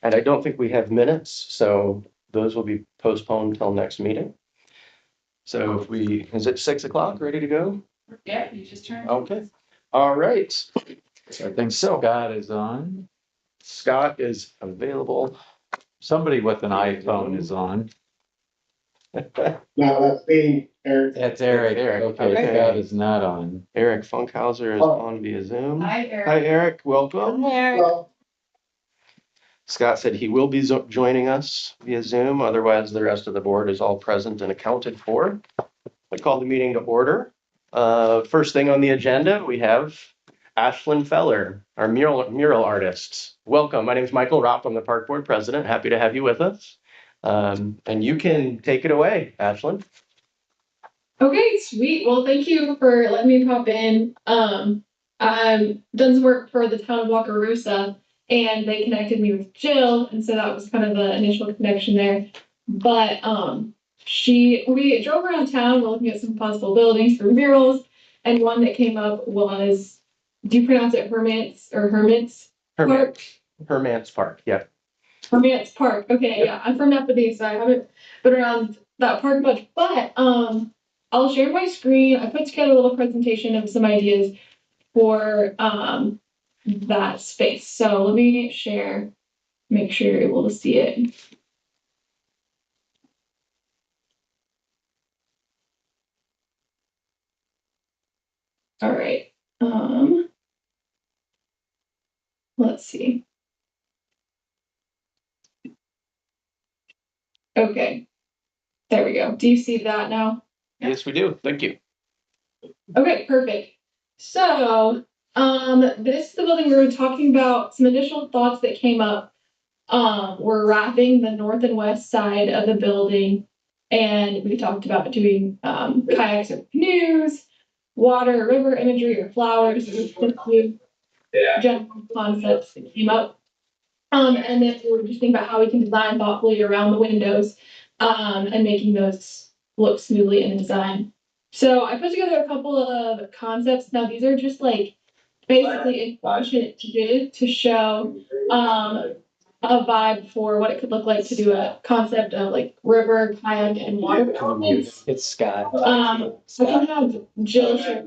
And I don't think we have minutes, so those will be postponed till next meeting. So if is it 6 o'clock, ready to go? Yeah, you just turned. Okay, all right. I think Scott is on. Scott is available. Somebody with an iPhone is on. No, that's me, Eric. That's Eric. Okay, Okay. Scott is not on. Eric Funkhauser is on via Zoom. Hi, Eric. Hi, Eric, welcome. Well, Scott said he will be joining us via Zoom. Otherwise, the rest of the board is all present and accounted for. I call the meeting to order. First thing on the agenda, we have Ashlyn Feller, our mural artist. Welcome. My name is Michael Ropp. I'm the Park Board President. Happy to have you with us. And you can take it away, Ashlyn. Okay, sweet. Well, thank you for letting me pop in. I've done some work for the town of Wakarusa, and they connected me with Jill, and so that was kind of the initial connection there. But we drove around town, we're looking at some possible buildings for murals, and one that came up was, do you pronounce it Hermance or Hermits? Park? Hermance Park, yeah. Hermance Park. Okay, yeah. I'm from Nepenthe, so I haven't been around that park much, but I'll share my screen. I put together a little presentation of some ideas for that space. So let me share, make sure you're able to see it. All right. Let's see. Okay. There we go. Do you see that now? Yes, we do. Thank you. Okay, perfect. So, this is the building we were talking about. Some additional thoughts that came up. We're wrapping the north and west side of the building, and we talked about doing kayaks or canoes, water, river imagery, or flowers. General concepts that came up. And then we were just thinking about how we can design thoughtfully around the windows, and making those look smoothly in the design. So I put together a couple of concepts. Now these are just like basically information to show a vibe for what it could look like to do a concept of like river, kayak, and water elements. It's Scott. I can have Jill share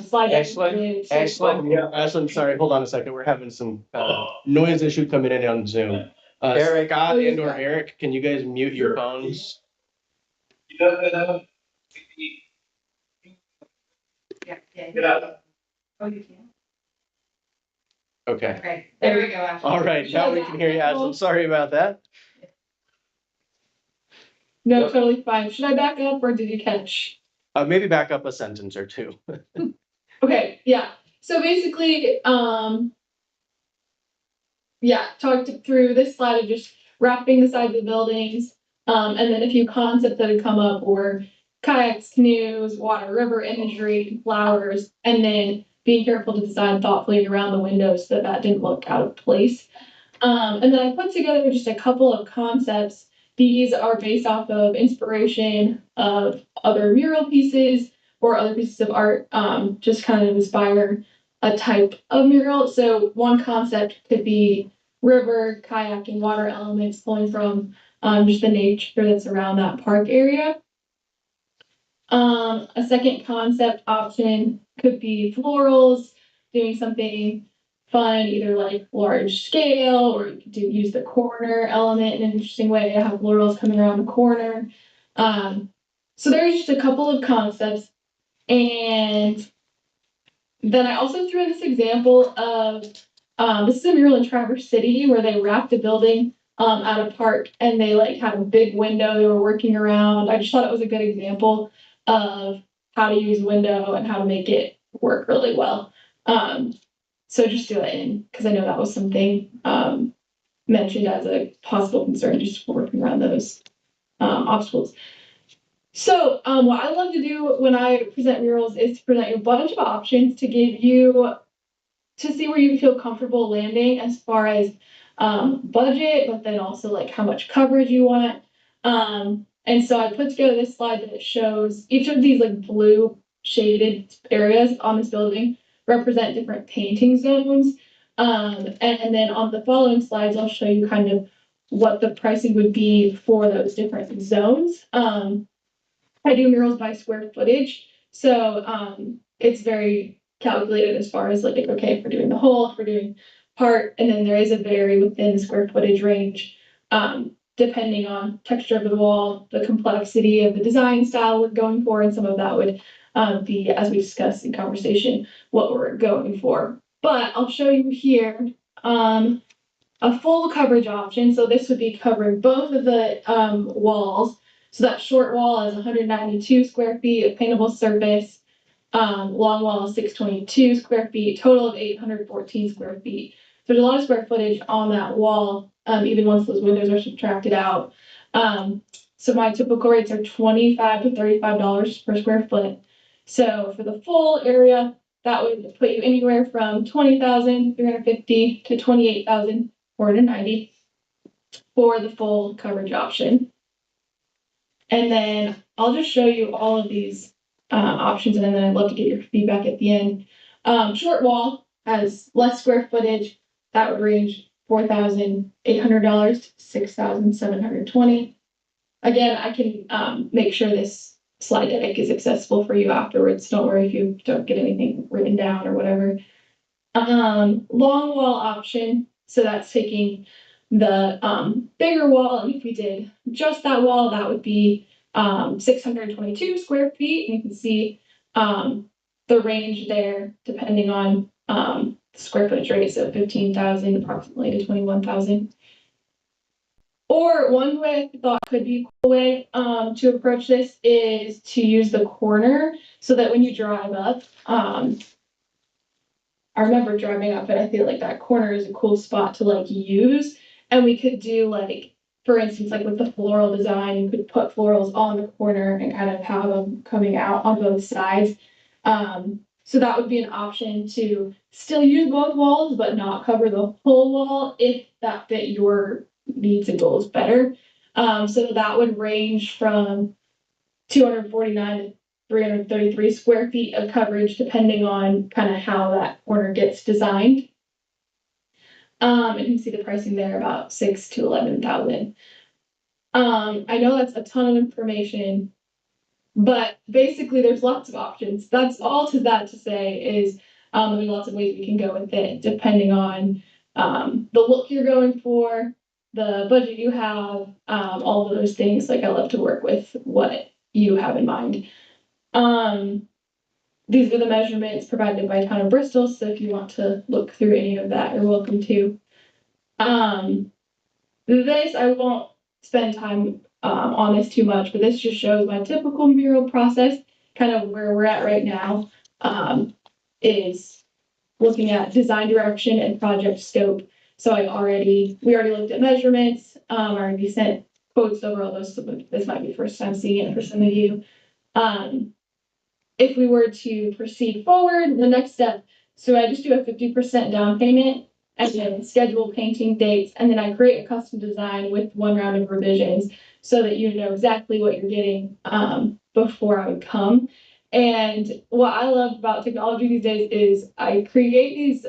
slide deck. Ashlyn, sorry, hold on a second. We're having some noise issue coming in on Zoom. Eric. Scott and or Eric, can you guys mute your phones? Yeah. Oh, you can. Okay. Okay, there we go. Ashley. All right, now we can hear you, Ashlyn. Sorry about that. No, totally fine. Should I back up or did you catch? Maybe back up a sentence or two. Okay, yeah. So basically, talked through this slide of just wrapping the sides of the buildings, and then a few concepts that had come up were kayaks, canoes, water, river imagery, flowers, and then being careful to design thoughtfully around the windows so that didn't look out of place. And then I put together just a couple of concepts. These are based off of inspiration of other mural pieces or other pieces of art, just kind of inspire a type of mural. So one concept could be river, kayak, and water elements pulling from just the nature that's around that park area. A second concept option could be florals, doing something fun, either like large scale, or you could use the corner element in an interesting way to have florals coming around the corner. So there's just a couple of concepts. And then I also threw in this example of this is a mural in Traverse City where they wrapped a building at a park and they like had a big window they were working around. I just thought it was a good example of how to use window and how to make it work really well. So just do it in because I know that was something mentioned as a possible concern, just working around those obstacles. So what I love to do when I present murals is to present you a bunch of options to give you to see where you feel comfortable landing as far as budget, but then also like how much coverage you want. And so I put together this slide that shows each of these like blue shaded areas on this building represent different painting zones. And then on the following slides, I'll show you kind of what the pricing would be for those different zones. I do murals by square footage, so it's very calculated as far as like, okay, if we're doing the whole, if we're doing part, and then there is a vary within the square footage range, depending on texture of the wall, the complexity of the design style we're going for, and some of that would be, as we discussed in conversation, what we're going for. But I'll show you here a full coverage option. So this would be covering both of the walls. So that short wall is 192 square feet of paintable surface. Long wall is 622 square feet, total of 814 square feet. So there's a lot of square footage on that wall, even once those windows are subtracted out. So my typical rates are $25 to $35 per square foot. So for the full area, that would put you anywhere from $20,350 to $28,490 for the full coverage option. And then I'll just show you all of these options, and then I'd love to get your feedback at the end. Short wall has less square footage. That would range $4,800 to $6,720. Again, I can make sure this slide deck is accessible for you afterwards. Don't worry if you don't get anything written down or whatever. Long wall option. So that's taking the bigger wall, and if we did just that wall, that would be 622 square feet. And you can see the range there, depending on square footage rate, so 15,000 approximately to 21,000. Or one way I thought could be a cool way to approach this is to use the corner, so that when you drive up, I remember driving up, and I feel like that corner is a cool spot to like use. And we could do like, for instance, like with the floral design, you could put florals on the corner and kind of have them coming out on both sides. So that would be an option to still use both walls, but not cover the whole wall if that fit your needs and goals better. So that would range from 249 to 333 square feet of coverage, depending on kind of how that corner gets designed. And you can see the pricing there, about 6,000 to 11,000. I know that's a ton of information, but basically there's lots of options. That's all to that to say is there's lots of ways we can go with it, depending on the look you're going for, the budget you have, all of those things. Like, I love to work with what you have in mind. These are the measurements provided by Town of Bristol, so if you want to look through any of that, you're welcome to. This, I won't spend time on this too much, but this just shows my typical mural process, kind of where we're at right now, is looking at design direction and project scope. So we already looked at measurements, already sent quotes over all those, so this might be the first time seeing it for some of you. If we were to proceed forward, the next step, so I just do a 50% down payment and then schedule painting dates, and then I create a custom design with one round of revisions so that you know exactly what you're getting before I would come. And what I love about technology these days is I create these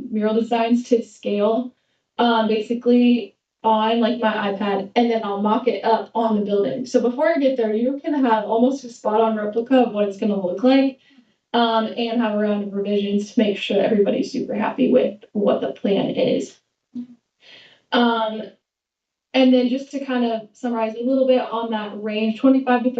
mural designs to scale, basically on like my iPad, and then I'll mock it up on the building. So before I get there, you can have almost a spot on replica of what it's going to look like, and have a round of revisions to make sure everybody's super happy with what the plan is. And then just to kind of summarize a little bit on that range, $25 to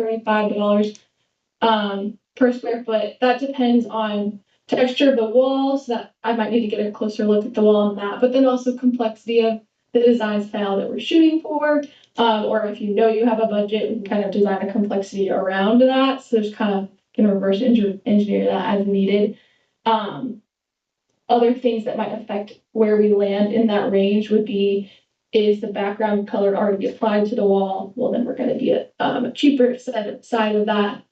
$35 per square foot. That depends on texture of the wall, so that I might need to get a closer look at the wall on that, but then also complexity of the design style that we're shooting for, or if you know you have a budget, we can kind of design a complexity around that. So there's kind of can reverse engineer that as needed. Other things that might affect where we land in that range would be, is the background color already applied to the wall? Well, then we're going to be a cheaper side of that.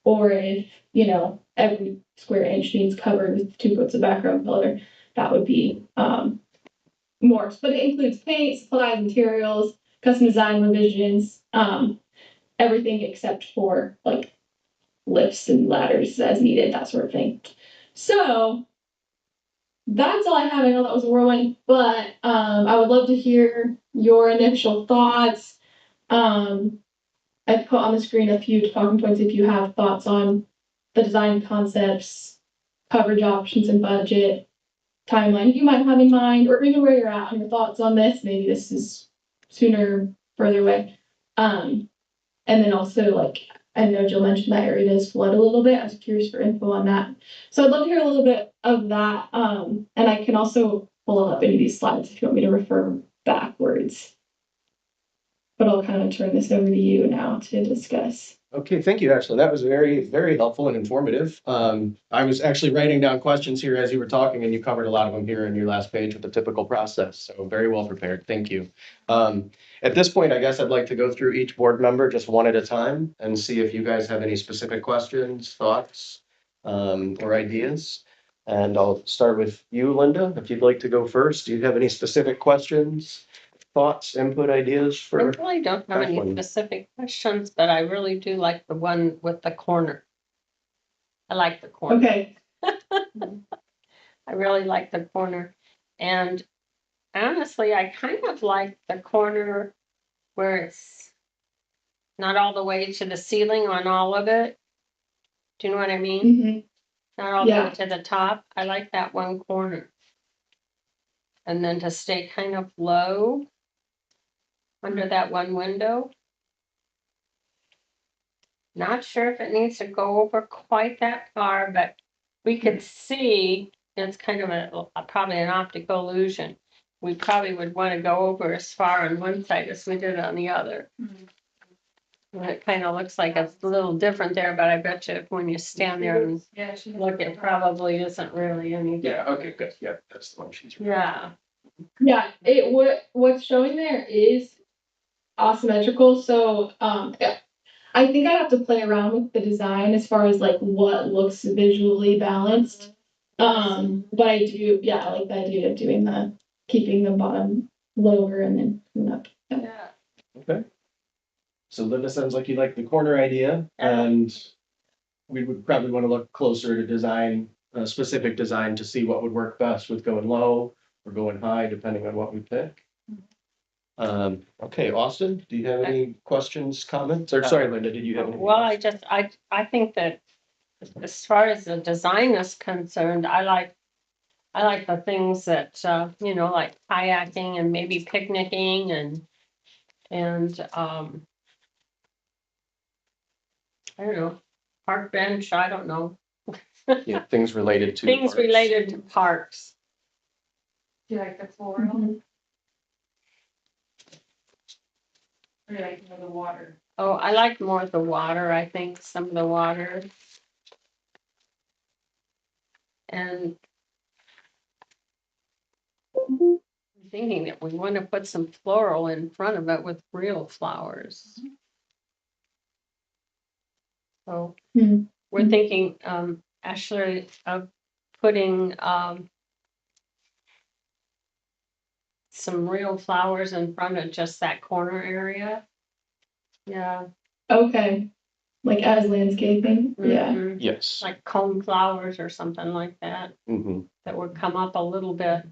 Or if, you know, every square inch needs covered with 2 coats of background color, that would be more. But it includes paint, supplies, materials, custom design revisions, everything except for like lifts and ladders as needed, that sort of thing. So that's all I have. I know that was a whirlwind, but I would love to hear your initial thoughts. I've put on the screen a few talking points if you have thoughts on the design concepts, coverage options and budget, timeline you might have in mind, or even where you're at on your thoughts on this. Maybe this is sooner, further away. And then also like I know Jill mentioned that area does flood a little bit. I was curious for info on that. So I'd love to hear a little bit of that. And I can also pull up any of these slides if you want me to refer backwards. But I'll kind of turn this over to you now to discuss. Okay, thank you, Ashley. That was very, very helpful and informative. I was actually writing down questions here as you were talking, and you covered a lot of them here in your last page with the typical process. So very well prepared. Thank you. At this point, I guess I'd like to go through each board member just one at a time and see if you guys have any specific questions, thoughts, or ideas. And I'll start with you, Linda, if you'd like to go first. Do you have any specific questions, thoughts, input, ideas I for? really don't have any Ashlyn? specific questions, but I really do like the one with the corner. I like the corner. Okay. I really like the corner. And honestly, I kind of like the corner where it's not all the way to the ceiling on all of it. Do you know what I mean? Mhm. Not all the Yeah. way to the top. I like that one corner. And then to stay kind of low under that one window. Not sure if it needs to go over quite that far, but we could see, it's kind of probably an optical illusion. We probably would want to go over as far on one side as we did on the other. And it kind of looks like it's a little different there, but I bet you when you stand there and Yeah, she has look, it probably isn't really any Yeah, different. okay, good. Yeah, that's the one she's. Yeah, Yeah, what's showing there is asymmetrical. So I think I have to play around with the design as far as like what looks visually balanced. But I do, yeah, I like the idea of doing keeping the bottom lower and then coming up. yeah. Okay. So Linda, sounds like you like the corner idea, and we would probably want to look closer to design, specific design to see what would work best with going low or going high, depending on what we pick. Okay, Austin, do you have any questions, comments? Or sorry, Linda, did you have any? Well, I think that as far as the design is concerned, I like the things that, like kayaking and maybe picnicking and I don't know, park bench, I don't know. Yeah, things related to. Things parks. related to parks. Do you like the floral? Mhm. Or do you like the water? Oh, I like more of the water, I think, some of the water. And I'm thinking that we want to put some floral in front of it with real flowers. So Hmm. we're thinking, actually, of putting some real flowers in front of just that corner area. Yeah. Okay. Like as landscaping. Yeah. Mhm. Yes. Like cone flowers or something like that, Mm-hmm. that would come up a little bit.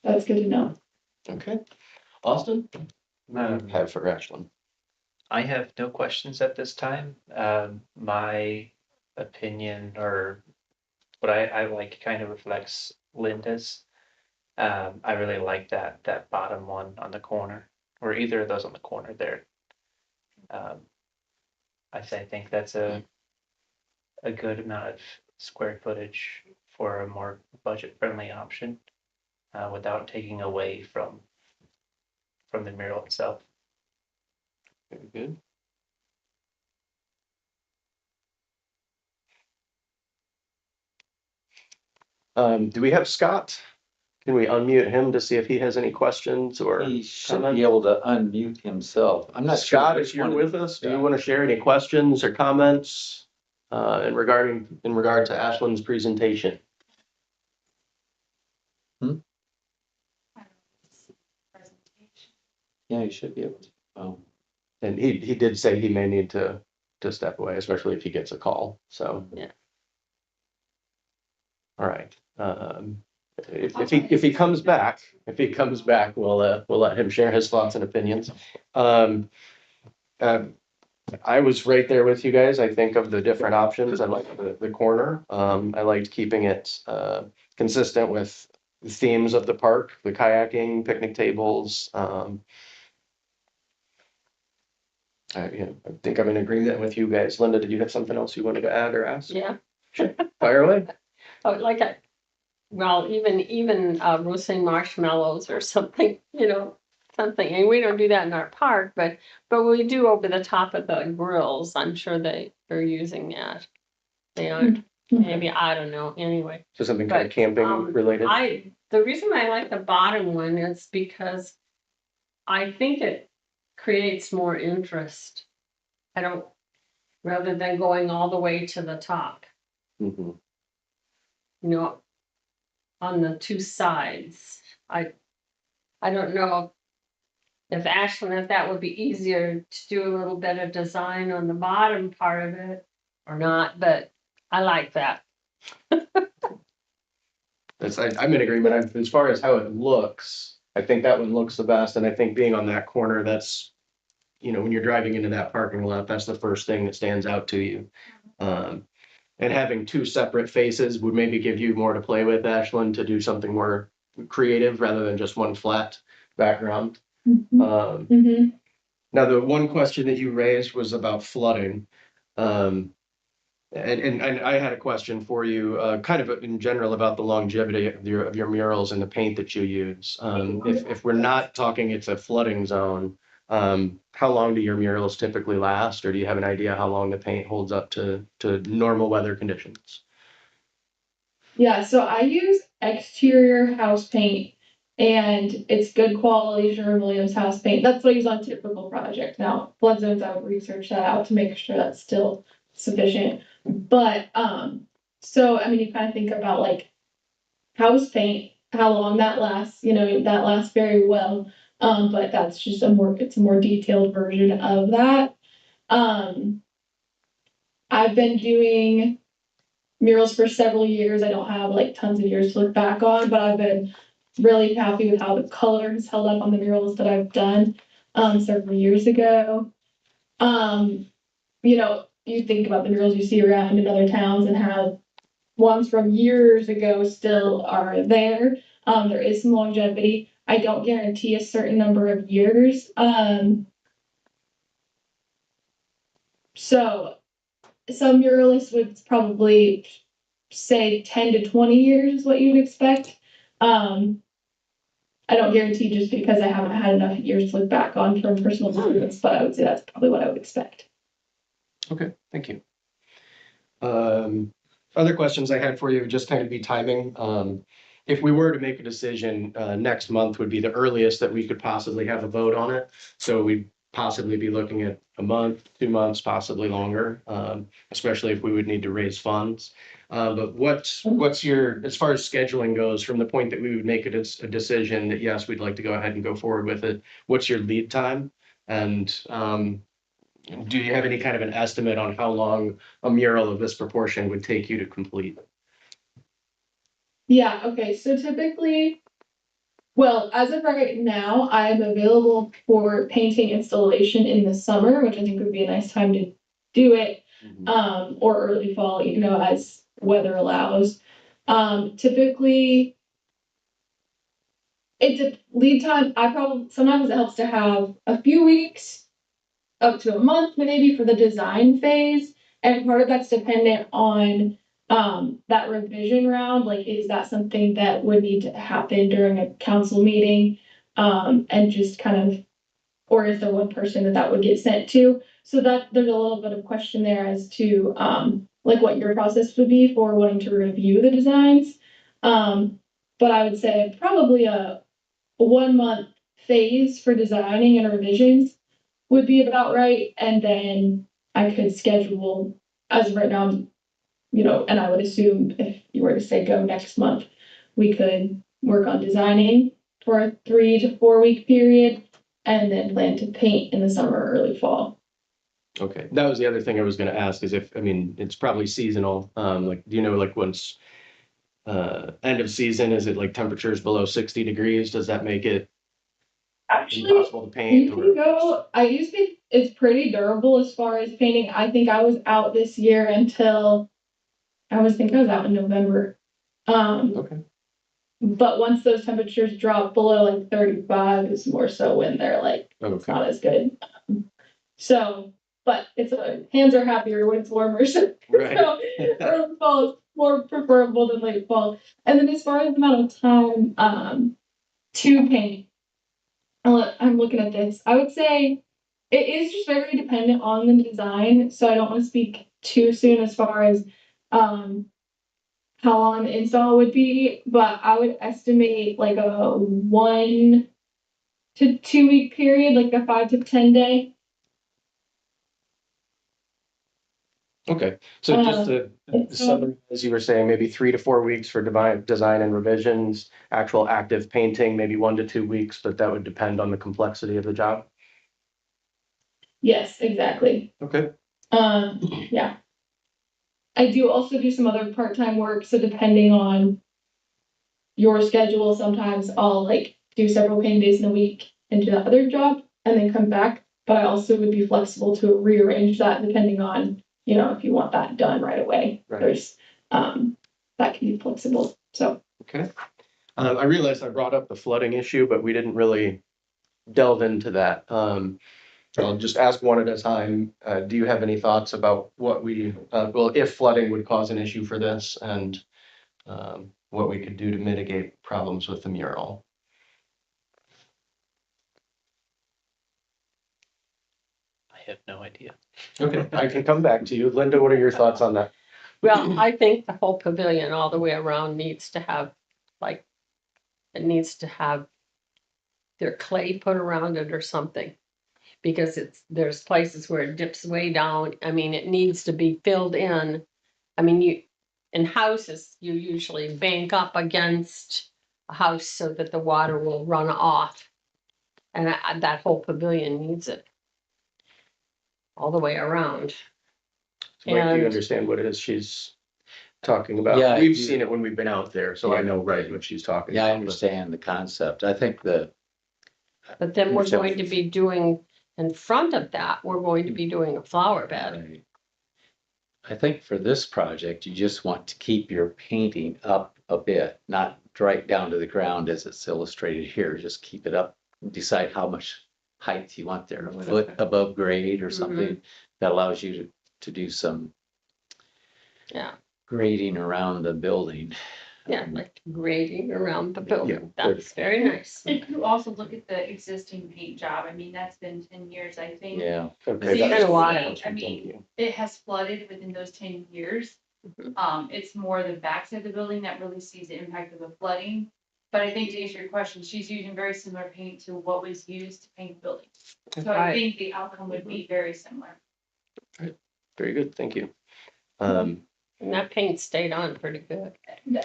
That's good to know. Okay. Austin? Have for Ashlyn. I have no questions at this time. My opinion or what I like kind of reflects Linda's. I really like that bottom one on the corner, or either of those on the corner there. I think that's a good amount of square footage for a more budget-friendly option, without taking away from the mural itself. Very good. Do we have Scott? Can we unmute him to see if he has any questions or? He should comments? be able to unmute himself. I'm not sure. Scott, which if you're one- with us, do you want to share any questions or comments in regard to Ashlyn's presentation? Presentation. Yeah, you should be able to. And he did say he may need to step away, especially if he gets a call. So. Yeah. All right. If he comes back, we'll let him share his thoughts and opinions. Um, I was right there with you guys. I think of the different options. I like the corner. I liked keeping it consistent with the themes of the park, the kayaking, picnic tables. I think I'm in agreement with you guys. Linda, did you have something else you wanted to add or ask? Yeah. Fire away. Oh, like a, well, even roasting marshmallows or something, something, and we don't do that in our park, but we do over the top of the grills. I'm sure they are using that. They aren't, maybe, I don't know, anyway. So something kind of But, camping related? The reason I like the bottom one is because I think it creates more interest. Rather than going all the way to the top, Mhm. On the two sides. I don't know if Ashlyn, if that would be easier to do a little bit of design on the bottom part of it or not, but I like that. I'm in agreement. As far as how it looks, I think that one looks the best. And I think being on that corner, that's, when you're driving into that parking lot, that's the first thing that stands out to you. And having two separate faces would maybe give you more to play with, Ashlyn, to do something more creative rather than just one flat background. Now, the one question that you raised was about flooding. And I had a question for you, kind of in general about the longevity of your murals and the paint that you use. If we're not talking it's a flooding zone, how long do your murals typically last, or do you have an idea how long the paint holds up to normal weather conditions? Yeah, so I use exterior house paint and it's good quality Sherwin-Williams house paint. That's what I use on a typical project. Now, flood zones, I would research that out to make sure that's still sufficient. But, so, I mean, you kind of think about like house paint, how long that lasts, that lasts very well. But that's just it's a more detailed version of that. I've been doing murals for several years. I don't have like tons of years to look back on, but I've been really happy with how the color has held up on the murals that I've done several years ago. You think about the murals you see around in other towns and how ones from years ago still are there. There is some longevity. I don't guarantee a certain number of years. So some muralists would probably say 10 to 20 years is what you'd expect. I don't guarantee just because I haven't had enough years to look back on from personal experience, but I would say that's probably what I would expect. Okay, thank you. Other questions I had for you would just kind of be timing. If we were to make a decision, next month would be the earliest that we could possibly have a vote on it. So we'd possibly be looking at a month, 2 months, possibly longer, especially if we would need to raise funds. But what's your, as far as scheduling goes, from the point that we would make a decision that yes, we'd like to go ahead and go forward with it, what's your lead time? And do you have any kind of an estimate on how long a mural of this proportion would take you to complete? Yeah, okay, so typically, well, as of right now, I'm available for painting installation in the summer, which I think would be a nice time to do it, or early fall, as weather allows. Typically, it's a lead time. Sometimes it helps to have a few weeks up to a month maybe for the design phase. And part of that's dependent on that revision round. Like, is that something that would need to happen during a council meeting? And just kind of, or is there one person that would get sent to? So that there's a little bit of question there as to like what your process would be for wanting to review the designs. But I would say probably a 1 month phase for designing and revisions would be about right. And then I could schedule, as of right now, and I would assume if you were to say go next month, we could work on designing for a 3 to 4 week period and then plan to paint in the summer or early fall. Okay, that was the other thing I was going to ask is it's probably seasonal. Like, do you know, like once end of season, is it like temperatures below 60 degrees? Does that make it Actually, impossible to you paint? can Or go, I usually, it's pretty durable as far as painting. I think I was out this year until, I think I was out in November. okay, But once those temperatures drop below like 35 is more so when they're like, it's okay, not as good. So, but it's hands are happier when it's warmer. So, right, early fall is more preferable than late fall. And then as far as the amount of time to paint, I'm looking at this. I would say it is just very dependent on the design. So I don't want to speak too soon as far as how long the install would be, but I would estimate like a 1 to 2 week period, like a 5 to 10 day. okay. So just to It's, summarize, as you were saying, maybe 3 to 4 weeks for design and revisions, actual active painting, maybe 1 to 2 weeks, but that would depend on the complexity of the job. yes, exactly. Okay, Yeah. I do also do some other part-time work, so depending on your schedule, sometimes I'll like do several painting days in a week and do that other job and then come back. But I also would be flexible to rearrange that depending on, if you want that done right away. Right. There's that can be flexible. So okay. I realized I brought up the flooding issue, but we didn't really delve into that. I'll just ask one at a time. Do you have any thoughts about what if flooding would cause an issue for this, and what we could do to mitigate problems with the mural? I have no idea. Okay, I can come back to you. Linda, what are your thoughts on that? Well, I think the whole pavilion all the way around needs to have, like, it needs to have their clay put around it or something. Because there's places where it dips way down. I mean, it needs to be filled in. I mean, in houses, you usually bank up against a house so that the water will run off. And that whole pavilion needs it all the way around. So Mike, do you And- understand what it is she's talking about? Yeah, I We've do. seen it when we've been out there, so I know right what she's talking Yeah, about. I understand the concept. I think But then we're So- going to be doing, in front of that, we're going to be doing a flower bed. Right. I think for this project, you just want to keep your painting up a bit, not right down to the ground as it's illustrated here. Just keep it up. Decide how much height you want there, a foot above grade or something that allows you to do some Yeah, grading around the building. yeah, like grading around the building. Yeah. That's very nice. If you also look at the existing paint job, I mean, that's been 10 years, I think. Yeah. Okay, So you that Been a was- while. I mean, it has flooded within those 10 years. It's more the backside of the building that really sees the impact of the flooding. But I think to answer your question, she's using very similar paint to what was used to paint the building. So I Right. think the outcome would be very similar. Very good, thank you. And that paint stayed on pretty good.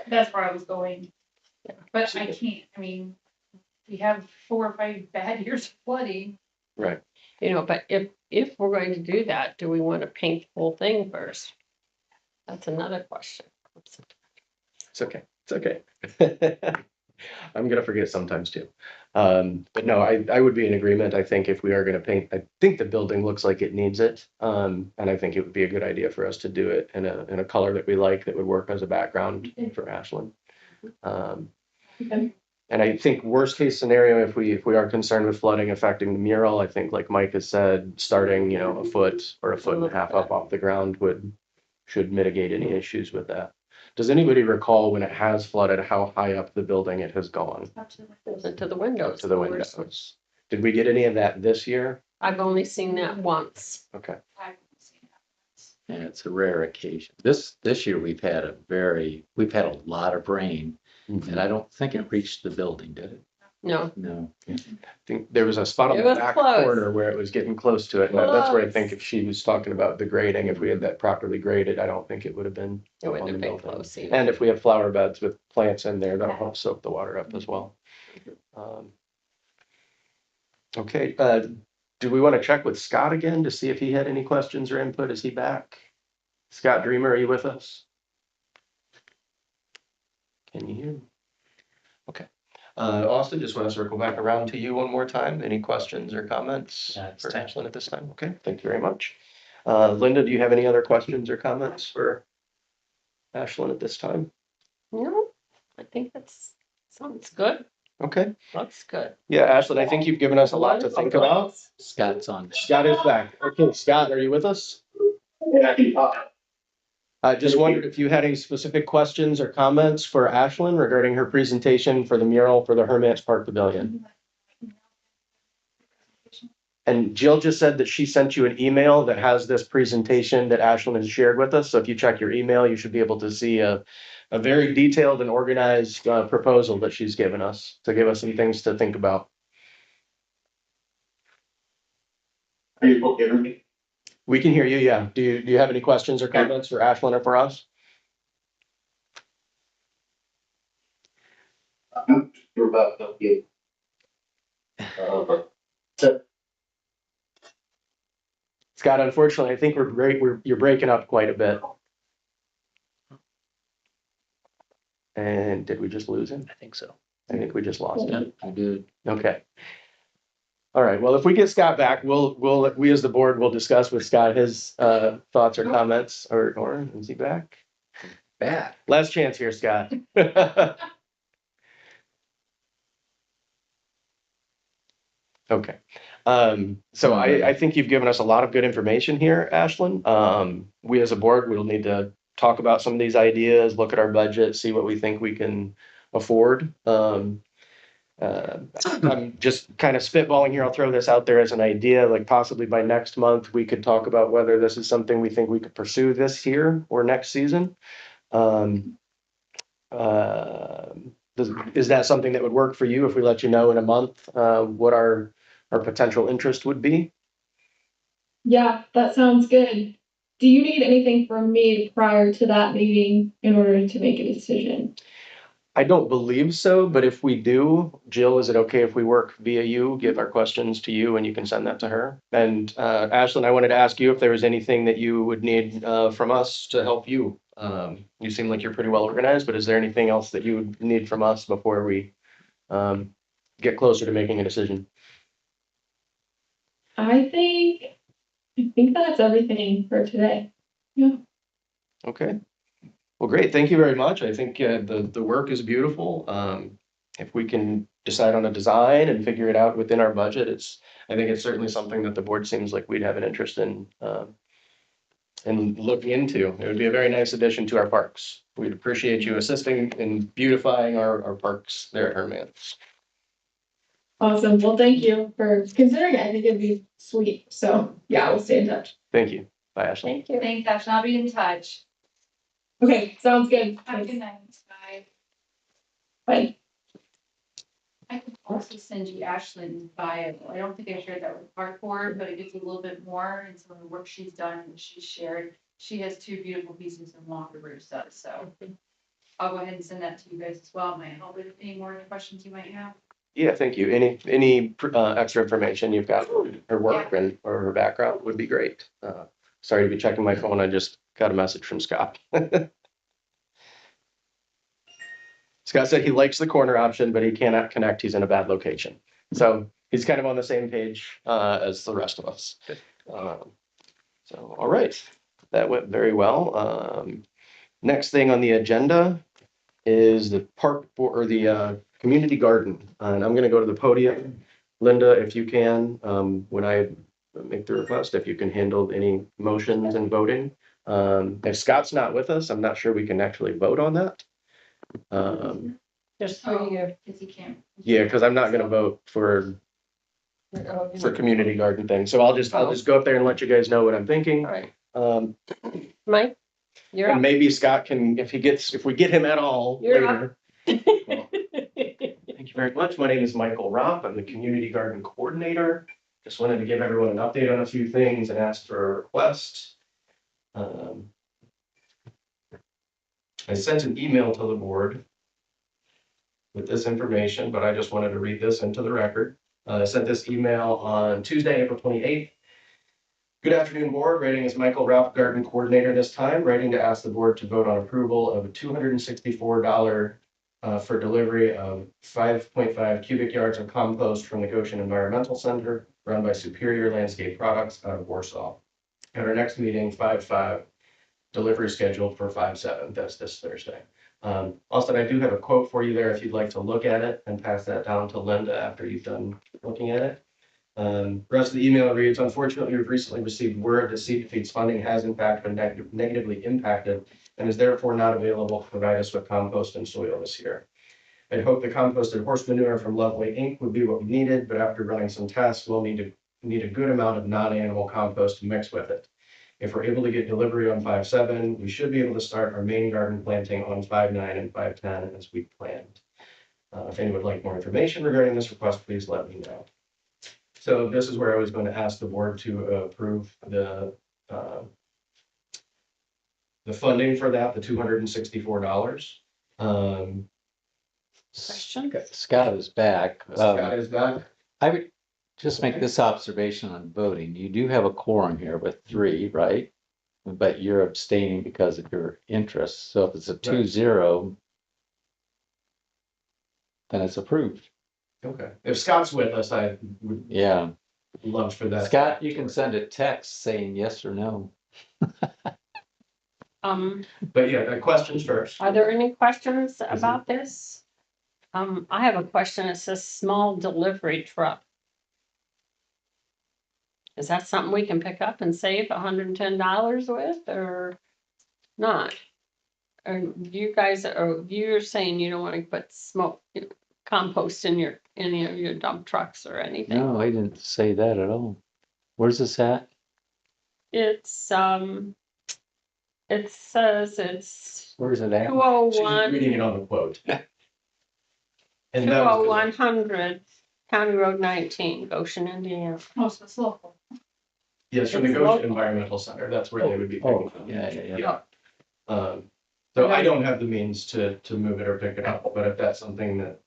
That's where I was going. Yeah. But I can't, I mean, we have 4 or 5 bad years of flooding. Right, But if we're going to do that, do we want to paint the whole thing first? That's another question. it's okay, it's okay. I'm gonna forget sometimes too. But no, I would be in agreement. I think if we are gonna paint, I think the building looks like it needs it. And I think it would be a good idea for us to do it in a color that we like, that would work as a background for Ashland. Okay. And I think worst case scenario, if we are concerned with flooding affecting the mural, I think like Mike has said, starting, a foot or a foot and a half up off the ground should mitigate any issues with that. Does anybody recall when it has flooded, how high up the building it has gone? Into the windows. To the windows. Did we get any of that this year? I've only seen that once. Okay, I haven't seen that. And it's a rare occasion. This year we've had a lot of rain, and I don't think it reached the building, did it? No, No. I think there was a spot on It the was back close. corner where it was getting close to it. And that's where I Close. think if she was talking about the grading, if we had that properly graded, I don't think it would have been. it wouldn't on have the been building. close either. And if we have flower beds with plants in there, that'll help soak the water up as well. Okay, do we want to check with Scott again to see if he had any questions or input? Is he back? Scott Dreamer, are you with us? Can you hear me? Okay. Austin, just want to circle back around to you one more time. Any questions or comments No, it's for time. Ashlyn at this time? Okay, thank you very much. Linda, do you have any other questions or comments for Ashlyn at this time? No, I think sounds good, Okay. looks good. Yeah, Ashlyn, I think you've given us a lot to think about. Scott's on. Scott is back. Okay, Scott, are you with us? And I can talk. I just wondered if you had any specific questions or comments for Ashlyn regarding her presentation for the mural for the Hermits Park Pavilion. And Jill just said that she sent you an email that has this presentation that Ashlyn has shared with us. So if you check your email, you should be able to see a very detailed and organized proposal that she's given us to give us some things to think about. Are you both hearing me? We can hear you, yeah. Do you have any questions or comments for Ashlyn or for us? You're about to get. So Scott, unfortunately, I think you're breaking up quite a bit. And did we just lose him? I think so. I think we just lost him. Yeah, I did. Okay. All right, well, if we get Scott back, we as the board will discuss with Scott his thoughts or comments, or is he back? Bad. Last chance here, Scott. Okay. So I think you've given us a lot of good information here, Ashlyn. We as a board, we'll need to talk about some of these ideas, look at our budget, see what we think we can afford. I'm just kind of spitballing here. I'll throw this out there as an idea, like possibly by next month, we could talk about whether this is something we think we could pursue this year or next season. Is that something that would work for you if we let you know in a month what our potential interest would be? Yeah, that sounds good. Do you need anything from me prior to that meeting in order to make a decision? I don't believe so, but if we do, Jill, is it okay if we work via you, give our questions to you and you can send that to her? And Ashlyn, I wanted to ask you if there was anything that you would need from us to help you. You seem like you're pretty well organized, but is there anything else that you would need from us before we get closer to making a decision? I think that's everything for today. Okay. Well, great. Thank you very much. I think the work is beautiful. If we can decide on a design and figure it out within our budget, I think it's certainly something that the board seems like we'd have an interest in looking into. It would be a very nice addition to our parks. We'd appreciate you assisting in beautifying our parks there at Hermans. Awesome. Well, thank you for considering it. I think it'd be sweet. So yeah, we'll stay in touch. Thank you. Bye, Ashley. Thank you. Thanks, Ash. I'll be in touch. Okay, sounds good. Have a Thanks. good night. Bye. Bye. I can also send you Ashlyn's bio. I don't think I shared that with Park Board, but it gives a little bit more and some of the work she's done and she's shared. She has 2 beautiful pieces in Walker Bruce does, so I'll go ahead and send that to you guys as well. Might help with any more questions you might have. Yeah, thank you. Any extra information you've got on her work and or her background would be great. Sorry to be checking my phone. I just got a message from Scott. Scott said he likes the corner option, but he cannot connect. He's in a bad location. So he's kind of on the same page as the rest of us. So, all right, that went very well. Next thing on the agenda is the park board or the community garden. And I'm going to go to the podium. Linda, if you can, when I make the request, if you can handle any motions and voting. If Scott's not with us, I'm not sure we can actually vote on that. There's 3 here. Because he can't. Yeah, because I'm not going to vote for community garden thing. So I'll just go up there and let you guys know what I'm thinking. All right, And Mike, you're up. maybe Scott can, if we get him at all You're later. Thank you very much. My name is Michael Ropp. I'm the community garden coordinator. Just wanted to give everyone an update on a few things and ask for a request. I sent an email to the board with this information, but I just wanted to read this into the record. I sent this email on Tuesday, April 28th. Good afternoon, board. Writing is Michael Ropp, garden coordinator this time. Writing to ask the board to vote on approval of a $264 for delivery of 5.5 cubic yards of compost from the Goshen Environmental Center run by Superior Landscape Products out of Warsaw. At our next meeting, 5/5, delivery scheduled for 5/7, that's this Thursday. Austin, I do have a quote for you there if you'd like to look at it and pass that down to Linda after you've done looking at it. The rest of the email reads, unfortunately, we've recently received word that Seed Feeds funding has in fact been negatively impacted and is therefore not available to provide us with compost and soil this year. I'd hoped the composted horse manure from Lovely Inc. would be what we needed, but after running some tests, we'll need a good amount of non-animal compost to mix with it. If we're able to get delivery on 5/7, we should be able to start our main garden planting on 5/9 and 5/10 as we planned. If anyone would like more information regarding this request, please let me know. So this is where I was going to ask the board to approve the funding for that, the $264. Question? Scott is back. Scott is back. I would just make this observation on voting. You do have a quorum here with 3, right? But you're abstaining because of your interest. So if it's a 2-0, then it's approved. Okay. If Scott's with us, I would Yeah. love for that. Scott, you can send a text saying yes or no. But yeah, questions first. Are there any questions about this? I have a question. It says small delivery truck. Is that something we can pick up and save $110 with or not? Or you guys, or you're saying you don't want to put compost in any of your dump trucks or anything? No, I didn't say that at all. Where's this at? It's, it says it's Where's it at? She's reading 201, it on the quote. And that was 20100 County Road 19, Goshen, Indiana. Oh, so it's local. yes, from the It's Goshen local. Environmental Center. That's where they would be picking Oh, from. yeah. So I don't have the means to move it or pick it up, but if that's something that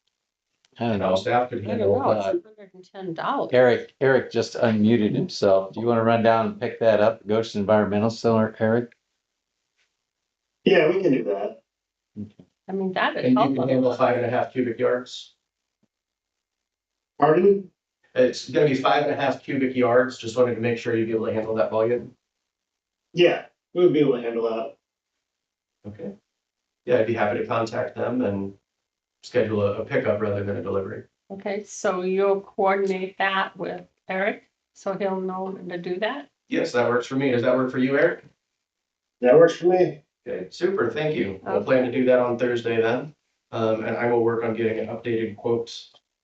I don't know. staff could I don't handle. know, it's $110. Eric just unmuted himself. Do you want to run down and pick that up? Goshen Environmental Center, Eric? Yeah, we can do that. I mean, that would And you help. can handle 5.5 cubic yards. Pardon? It's gonna be 5.5 cubic yards. Just wanted to make sure you'd be able to handle that volume. Yeah, we'll be able to handle that. Okay. Yeah, I'd be happy to contact them and schedule a pickup rather than a delivery. Okay, so you'll coordinate that with Eric, so he'll know to do that? Yes, that works for me. Does that work for you, Eric? That works for me. Okay, super, thank you. We'll plan to do that on Thursday then. And I will work on getting an updated quote.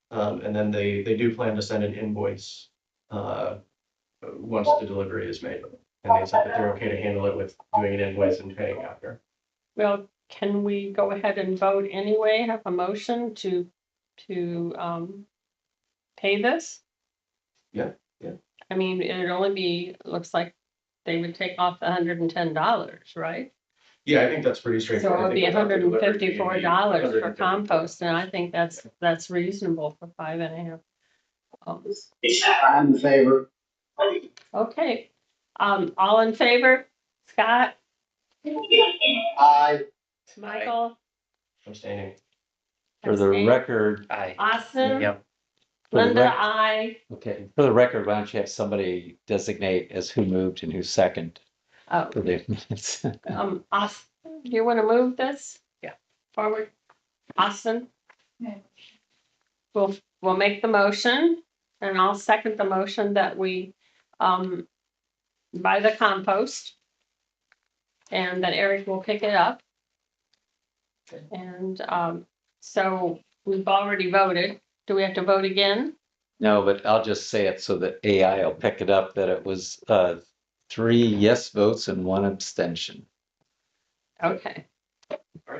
And then they do plan to send an invoice once the delivery is made. And they said that they're okay to handle it with doing an invoice and paying after. Well, can we go ahead and vote anyway, have a motion to pay this? Yeah. I mean, it'd only be, looks like they would take off the $110, right? Yeah, I think that's pretty So straightforward. it would be I think without the delivery, you'd be $154 for $154. compost, and I think that's reasonable for 5.5 homes. I'm in favor. Okay, all in favor? Scott, Aye. Michael, Abstaining. For the Abstain. record, Aye. Austin, Yep. for the Linda, rec- I. okay, for the record, why don't you have somebody designate as who moved and who's second Oh, for the minutes? Austin, do you want to move this? Yeah. Forward, Austin? Yeah. We'll make the motion, and I'll second the motion that we, buy the compost. And that Eric will pick it up. And, so we've already voted. Do we have to vote again? No, but I'll just say it so that AI will pick it up, that it was 3 yes votes and 1 abstention. Okay,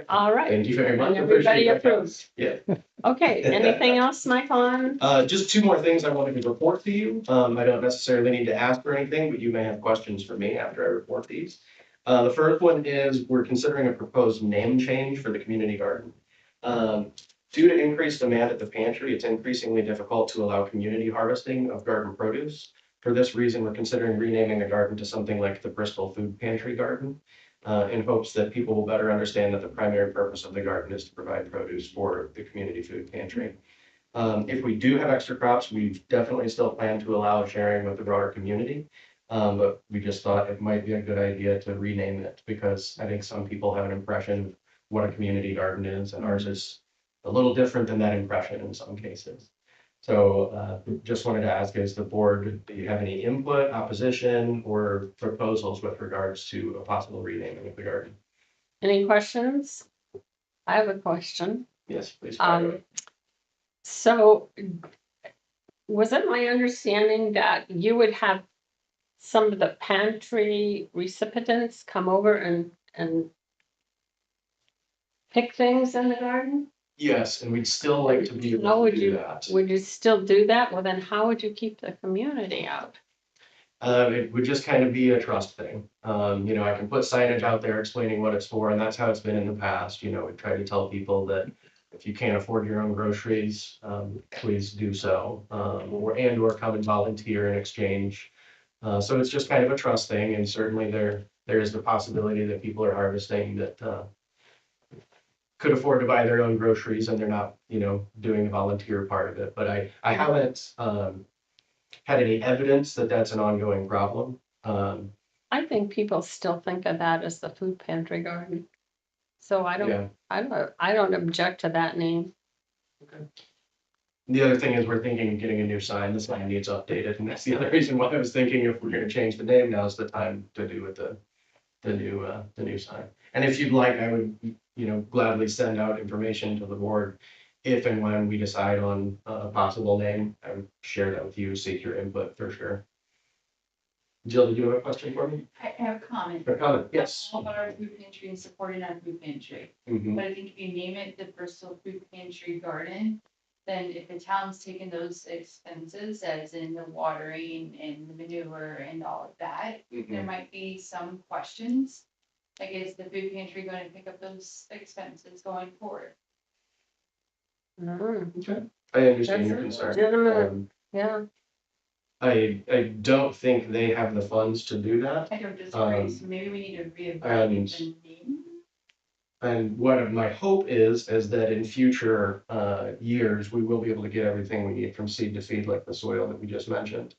all right. Thank you very much. And everybody Appreciate that. approves. Yeah. Okay, anything else, Michael, on? Just 2 more things I wanted to report to you. I don't necessarily need to ask for anything, but you may have questions for me after I report these. The first one is we're considering a proposed name change for the community garden. Due to increased demand at the pantry, it's increasingly difficult to allow community harvesting of garden produce. For this reason, we're considering renaming the garden to something like the Bristol Food Pantry Garden. in hopes that people will better understand that the primary purpose of the garden is to provide produce for the community food pantry. If we do have extra crops, we definitely still plan to allow sharing with the broader community. But we just thought it might be a good idea to rename it because I think some people have an impression of what a community garden is, and ours is a little different than that impression in some cases. So just wanted to ask, as the board, do you have any input, opposition, or proposals with regards to a possible renaming of the garden? Any questions? I have a question. Yes, please. So was it my understanding that you would have some of the pantry recipients come over and pick things in the garden? Yes, and we'd still like to be How able to would do you, that. would you still do that? Well, then how would you keep the community out? It would just kind of be a trust thing. I can put signage out there explaining what it's for, and that's how it's been in the past. We try to tell people that if you can't afford your own groceries, please do so, or come and volunteer in exchange. So it's just kind of a trust thing, and certainly there is the possibility that people are harvesting that could afford to buy their own groceries and they're not, doing the volunteer part of it. But I haven't had any evidence that that's an ongoing problem. I think people still think of that as the food pantry garden. So Yeah. I don't object to that name. The other thing is we're thinking of getting a new sign. The sign needs updated, and that's the other reason why I was thinking if we're going to change the name, now's the time to do with the new sign. And if you'd like, I would, gladly send out information to the board if and when we decide on a possible name. I would share that with you, seek your input for sure. Jill, did you have a question for me? I have a comment. A comment, yes. All about our food pantry and supporting our food pantry. Mhm. But I think if you name it the Bristol Food Pantry Garden, then if the town's taking those expenses, as in the watering and the manure and all of that, there Mhm. might be some questions. Like, is the food pantry going to pick up those expenses going forward? Mm, I understand That's your a concern. legitimate- Yeah, I don't think they have the funds to do that. I don't disagree, so maybe we need to reevaluate the name. And what my hope is that in future years, we will be able to get everything we need from seed to feed, like the soil that we just mentioned.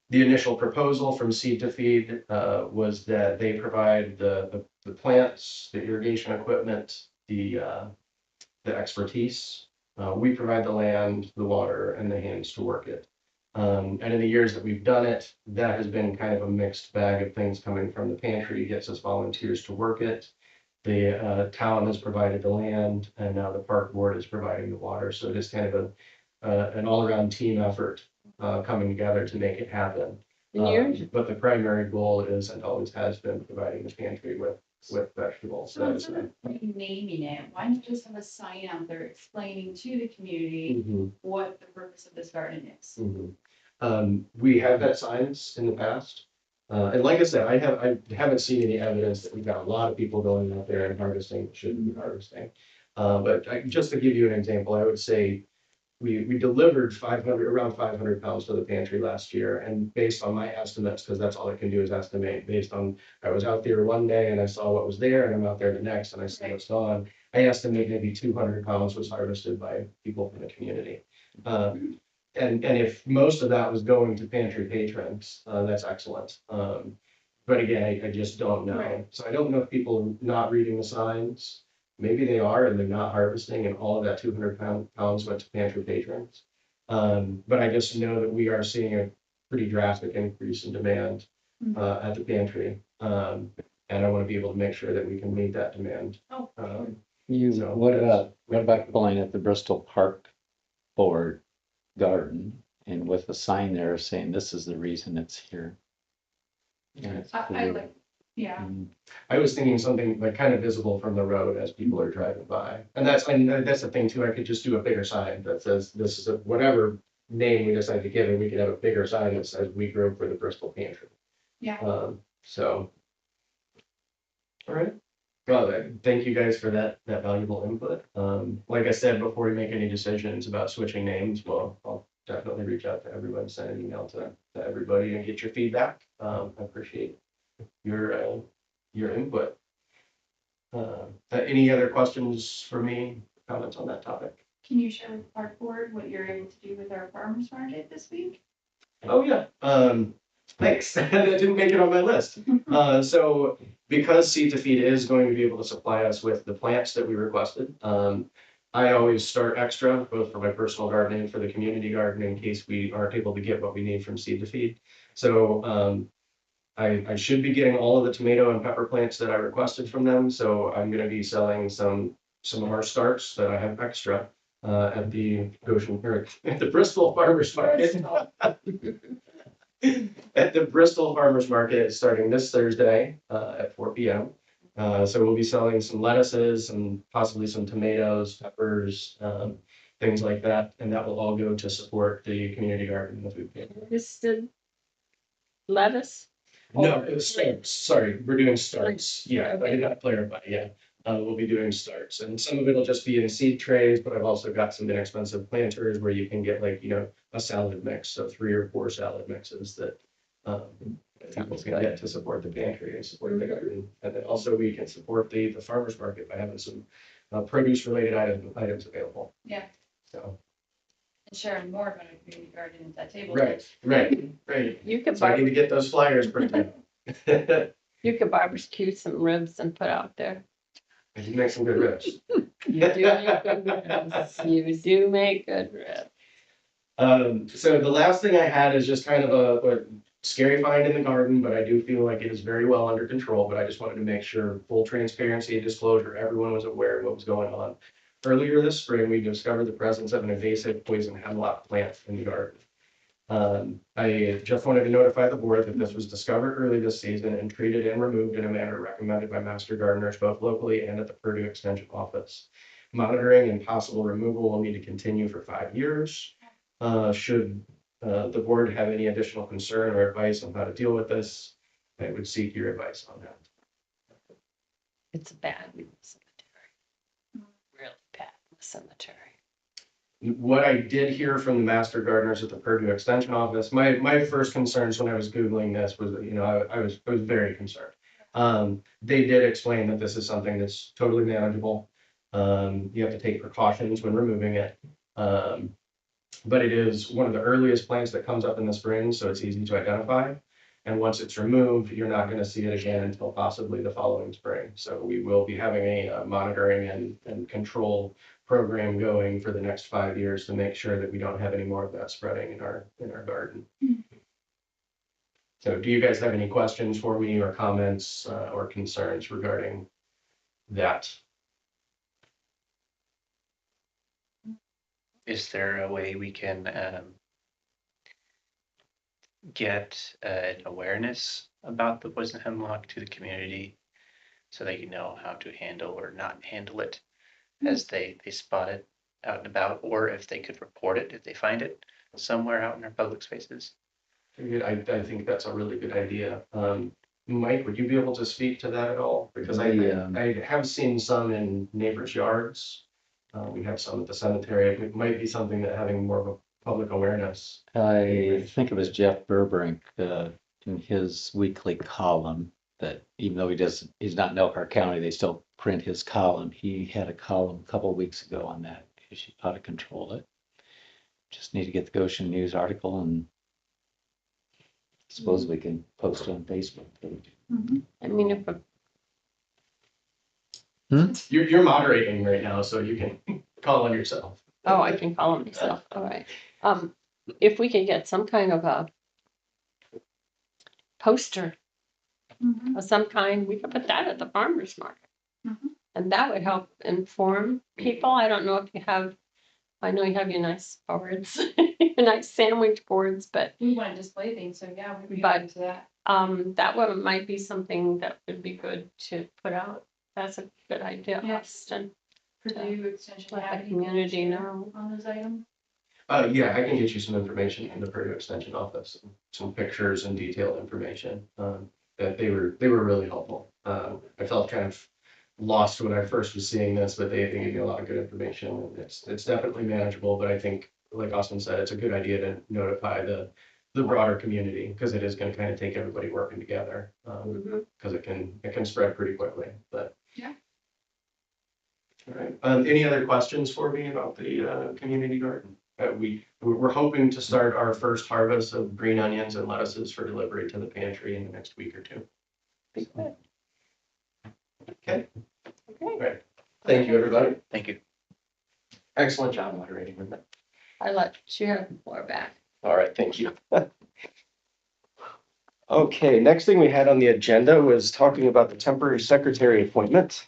The initial proposal from seed to feed was that they provide the plants, the irrigation equipment, the expertise. We provide the land, the water, and the hands to work it. And in the years that we've done it, that has been kind of a mixed bag of things coming from the pantry, gets us volunteers to work it. The town has provided the land, and now the park board is providing the water. So it is kind of an all-around team effort coming together to make it happen. But the primary goal is and always has been providing the pantry with vegetables. So instead of renaming it, why not just have a sign out there explaining to the community what the purpose of this garden is? We have had signs in the past. And like I said, I haven't seen any evidence that we've got a lot of people going out there and harvesting that shouldn't be harvesting. Just to give you an example, I would say we delivered around 500 pounds to the pantry last year. And based on my estimates, because that's all I can do is estimate based on, I was out there one day and I saw what was there, and I'm out there the next and I see what's gone. I estimate maybe 200 pounds was harvested by people from the community. And if most of that was going to pantry patrons, that's excellent. But again, I just don't know. Right. So I don't know if people are not reading the signs. Maybe they are and they're not harvesting, and all of that 200 pounds went to pantry patrons. But I just know that we are seeing a pretty drastic increase in demand at the pantry. And I want to be able to make sure that we can meet that demand. Oh, So what about calling it the Bristol Park Board Garden and with a sign there saying this is the reason it's here? And it's I like, yeah. I was thinking something like kind of visible from the road as people are driving by. And that's the thing too, I could just do a bigger sign that says, this is whatever name we decide to give it, we could have a bigger sign that says, we grow for the Bristol Pantry. Yeah. All right. Well, thank you guys for that valuable input. Like I said, before we make any decisions about switching names, well, I'll definitely reach out to everyone, send an email to everybody and get your feedback. I appreciate your your input. Any other questions for me, comments on that topic? Can you share with the park board what you're able to do with our farmer's market this week? Oh, yeah. Thanks. That didn't make it on my list. So because Seed to Feed is going to be able to supply us with the plants that we requested, I always start extra, both for my personal garden and for the community garden, in case we aren't able to get what we need from Seed to Feed. So I should be getting all of the tomato and pepper plants that I requested from them. So I'm going to be selling some of our starts that I have extra at the Goshen, or at the Bristol Farmers Market. At the Bristol Farmers Market starting this Thursday at 4 p.m. So we'll be selling some lettuces and possibly some tomatoes, peppers, things like that. And that will all go to support the community garden and the food pantry. Just the lettuce? No, it was starts. Sorry, we're doing starts. Yeah, I did not clarify. Yeah. We'll be doing starts, and some of it'll just be in seed trays, but I've also got some inexpensive planters where you can get, like, a salad mix, so 3 or 4 salad mixes that people can get to support the pantry and support the garden. And then also we can support the farmer's market by having some produce related items available. Yeah. So, And sharing more about a community garden at that table. right. You could So I need to barbe- get those flyers printed. you could barbecue some ribs and put out there. I do make some good ribs. You do make good ribs. You do make good ribs. So the last thing I had is just kind of a scary find in the garden, but I do feel like it is very well under control. But I just wanted to make sure, full transparency and disclosure, everyone was aware of what was going on. Earlier this spring, we discovered the presence of an invasive poison hemlock plant in the garden. I just wanted to notify the board that this was discovered early this season and treated and removed in a manner recommended by master gardeners both locally and at the Purdue Extension Office. Monitoring and possible removal will need to continue for 5 years. Should the board have any additional concern or advice on how to deal with this, I would seek your advice on that. It's bad in the cemetery. Really bad in the cemetery. What I did hear from the master gardeners at the Purdue Extension Office, my first concerns when I was Googling this was that, I was very concerned. They did explain that this is something that's totally manageable. You have to take precautions when removing it. But it is one of the earliest plants that comes up in the spring, so it's easy to identify. And once it's removed, you're not going to see it again until possibly the following spring. So we will be having a monitoring and control program going for the next 5 years to make sure that we don't have any more of that spreading in our garden. So do you guys have any questions for me or comments or concerns regarding that? Is there a way we can get an awareness about the poison hemlock to the community so they can know how to handle or not handle it as they spot it out and about, or if they could report it if they find it somewhere out in our public spaces? I think that's a really good idea. Mike, would you be able to speak to that at all? Because I have seen some in neighbors' yards. We have some at the cemetery. It might be something that having more of a public awareness. I think it was Jeff Burbrink in his weekly column that even though he's not in Elkhart County, they still print his column. He had a column a couple of weeks ago on that issue, how to control it. Just need to get the Goshen News article, and suppose we can post it on Facebook page. I mean, if You're moderating right now, so you can call on yourself. oh, I can call them myself. All right. If we could get some kind of a poster of some kind, we could put that at the farmer's market. And that would help inform people. I don't know if you have, I know you have your nice boards, your nice sandwich boards, but We want to display things, so yeah, we'd be But- open to that. that one might be something that would be good to put out. That's a good idea, Yes. Austin. Purdue Extension. Let the have anything to community share know. On those items. Yeah, I can get you some information from the Purdue Extension Office, some pictures and detailed information. That they were really helpful. I felt kind of lost when I first was seeing this, but they gave me a lot of good information. And it's definitely manageable, but I think, like Austin said, it's a good idea to notify the the broader community, because it is gonna kind of take everybody working together. Mhm. Because it can spread pretty quickly, but. Yeah. All right, any other questions for me about the community garden? We're hoping to start our first harvest of green onions and lettuces for delivery to the pantry in the next week or two. Okay, Okay, great. Thank you, everybody. Thank you. Excellent job moderating, Linda. I let you have the floor back. All right, thank you. Okay, next thing we had on the agenda was talking about the temporary secretary appointment.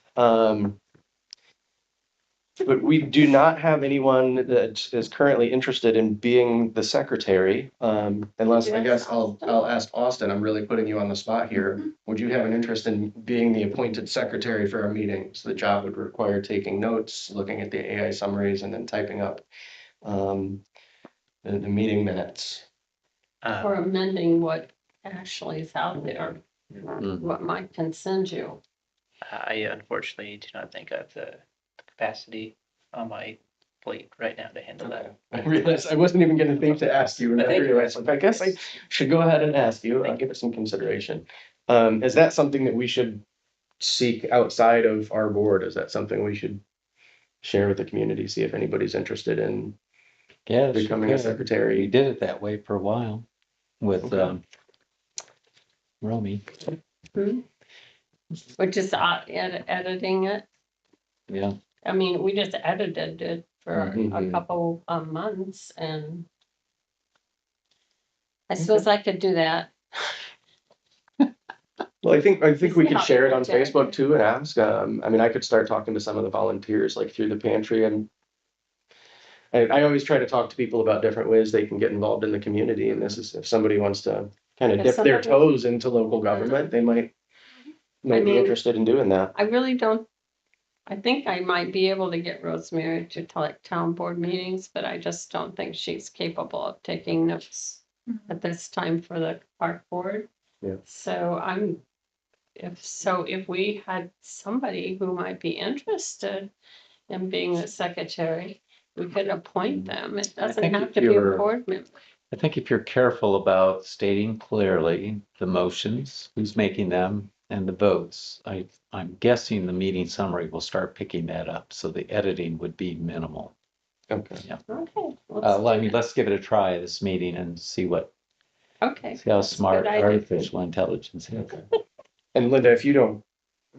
But we do not have anyone that is currently interested in being the secretary. Unless, I guess I'll ask Austin, I'm really putting you on the spot here. Would you have an interest in being the appointed secretary for our meetings? The job would require taking notes, looking at the AI summaries, and then typing up the meeting minutes. Or amending what actually is out there, Mm. what Mike can send you. I unfortunately do not think I have the capacity on my plate right now to handle that. I realized I wasn't even gonna think to ask you, and I realized, like, I guess I should go ahead and ask you. I'll give it some consideration. Is that something that we should seek outside of our board? Is that something we should share with the community, see if anybody's interested in Yes, you becoming a could. We secretary? did it that way for a while with, Okay. Romy. Which is editing it. Yeah. I mean, we just edited it for a Mhm. couple of months and I suppose I could do that. Well, I think You we see could how share it on energetic- Facebook too and ask. I mean, I could start talking to some of the volunteers, like through the pantry, and I always try to talk to people about different ways they can get involved in the community. And this is, if somebody wants to kind of If dip their somebody- toes into local government, they might be mean- interested in doing that. I really don't, I think I might be able to get Rosemary to like town board meetings, but I just don't think she's capable of taking notes at this time for the park board. Yeah. So if we had somebody who might be interested in being the secretary, we could appoint them. It doesn't think have if to be a you're- board member. I think if you're careful about stating clearly the motions, who's making them, and the votes, I'm guessing the meeting summary will start picking that up, so the editing would be minimal. Okay. Okay. I mean, let's give it a try this meeting and see how that's a smart good idea. artificial intelligence is. And Linda, if you don't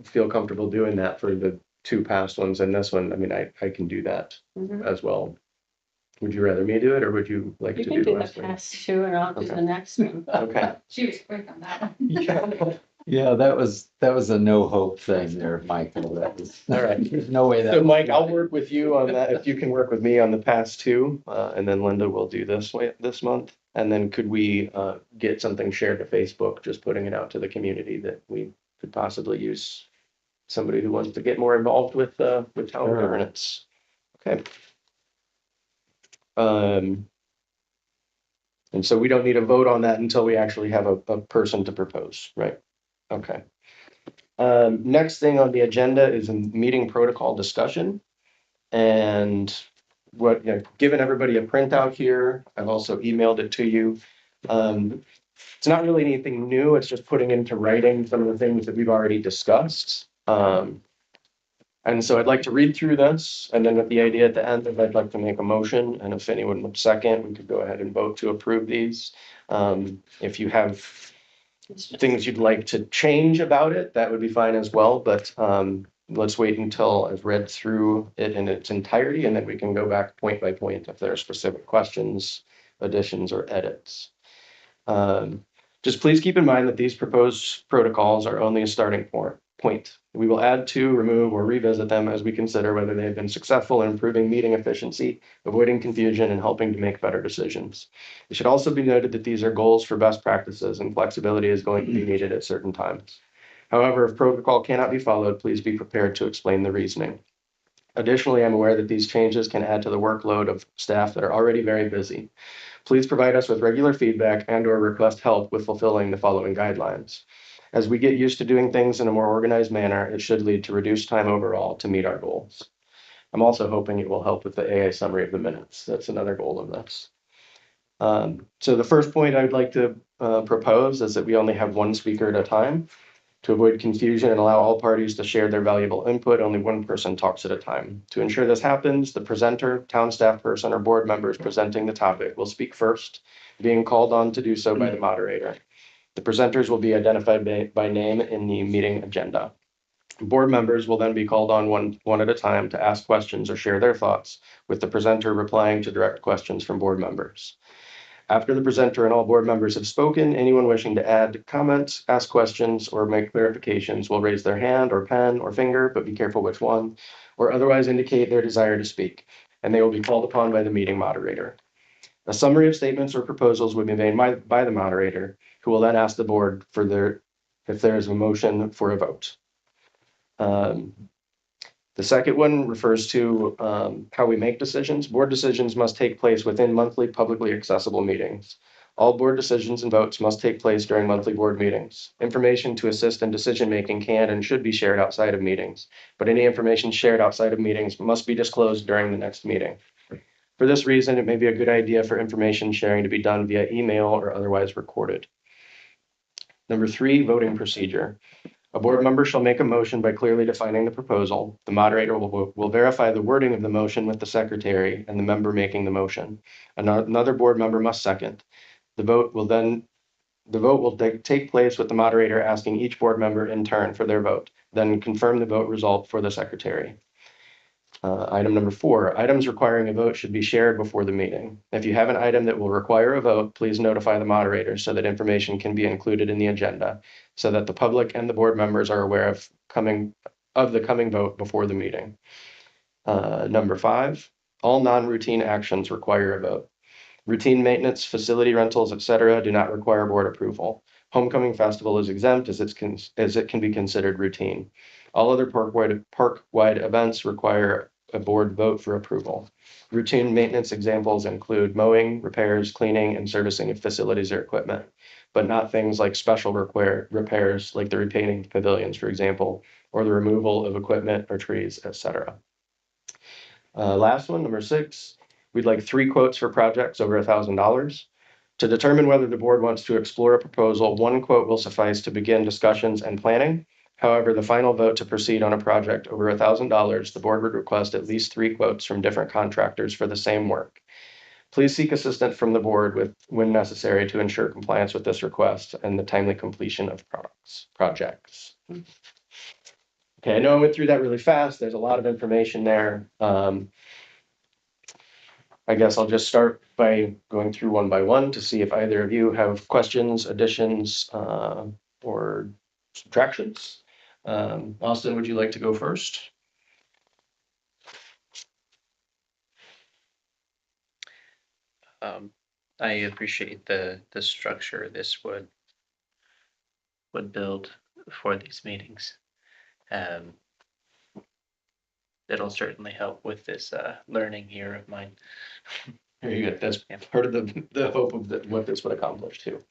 feel comfortable doing that for the two past ones and this one, I mean, I can do that Mhm. as well. Would you rather me do it, or would you like You to can do the do the last one? past two and I'll do Okay. the next one. Okay. She was quick on that one. Yeah, that was a no hope thing there, Michael. That was, All right. there's no way that. So Mike, I'll work with you on that, if you can work with me on the past two, and then Linda will do this month. And then could we get something shared to Facebook, just putting it out to the community that we could possibly use somebody who wants to get more involved with town Sure. governance. Okay. And so we don't need a vote on that until we actually have a person to propose, right? Okay. Next thing on the agenda is a meeting protocol discussion. And given everybody a printout here, I've also emailed it to you. It's not really anything new, it's just putting into writing some of the things that we've already discussed. And so I'd like to read through this, and then with the idea at the end, I'd like to make a motion, and if anyone would second, we could go ahead and vote to approve these. If you have things you'd like to change about it, that would be fine as well, but let's wait until I've read through it in its entirety, and then we can go back point by point if there are specific questions, additions, or edits. Just please keep in mind that these proposed protocols are only a starting point. We will add to, remove, or revisit them as we consider whether they have been successful in improving meeting efficiency, avoiding confusion, and helping to make better decisions. It should also be noted that these are goals for best practices, and flexibility is going to be needed at certain times. However, if protocol cannot be followed, please be prepared to explain the reasoning. Additionally, I'm aware that these changes can add to the workload of staff that are already very busy. Please provide us with regular feedback and/or request help with fulfilling the following guidelines. As we get used to doing things in a more organized manner, it should lead to reduced time overall to meet our goals. I'm also hoping it will help with the AI summary of the minutes. That's another goal of this. So the first point I'd like to propose is that we only have one speaker at a time. To avoid confusion and allow all parties to share their valuable input, only one person talks at a time. To ensure this happens, the presenter, town staff person, or board members presenting the topic will speak first, being called on to do so by the moderator. The presenters will be identified by name in the meeting agenda. Board members will then be called on one at a time to ask questions or share their thoughts, with the presenter replying to direct questions from board members. After the presenter and all board members have spoken, anyone wishing to add comments, ask questions, or make clarifications will raise their hand or pen or finger, but be careful which one, or otherwise indicate their desire to speak, and they will be called upon by the meeting moderator. A summary of statements or proposals will be made by the moderator, who will then ask the board if there is a motion for a vote. The second one refers to how we make decisions. Board decisions must take place within monthly publicly accessible meetings. All board decisions and votes must take place during monthly board meetings. Information to assist in decision-making can and should be shared outside of meetings, but any information shared outside of meetings must be disclosed during the next meeting. For this reason, it may be a good idea for information sharing to be done via email or otherwise recorded. Number 3, voting procedure. A board member shall make a motion by clearly defining the proposal. The moderator will verify the wording of the motion with the secretary and the member making the motion. Another board member must second. The vote will take place with the moderator asking each board member in turn for their vote, then confirm the vote result for the secretary. Item number 4, items requiring a vote should be shared before the meeting. If you have an item that will require a vote, please notify the moderator so that information can be included in the agenda, so that the public and the board members are aware of the coming vote before the meeting. Number 5, all non-routine actions require a vote. Routine maintenance, facility rentals, etc., do not require board approval. Homecoming Festival is exempt as it can be considered routine. All other park-wide events require a board vote for approval. Routine maintenance examples include mowing, repairs, cleaning, and servicing of facilities or equipment, but not things like special repairs like the repainting of pavilions, for example, or the removal of equipment or trees, etc. Last one, number 6, we'd like 3 quotes for projects over $1,000. To determine whether the board wants to explore a proposal, 1 quote will suffice to begin discussions and planning. However, the final vote to proceed on a project over $1,000, the board would request at least 3 quotes from different contractors for the same work. Please seek assistance from the board when necessary to ensure compliance with this request and the timely completion of projects. Okay, I know I went through that really fast. There's a lot of information there. I guess I'll just start by going through one by one to see if either of you have questions, additions, or subtractions. Austin, would you like to go first? I appreciate the structure this would build for these meetings. It'll certainly help with this learning year of mine. Very good. That's part of the hope of what this would accomplish too.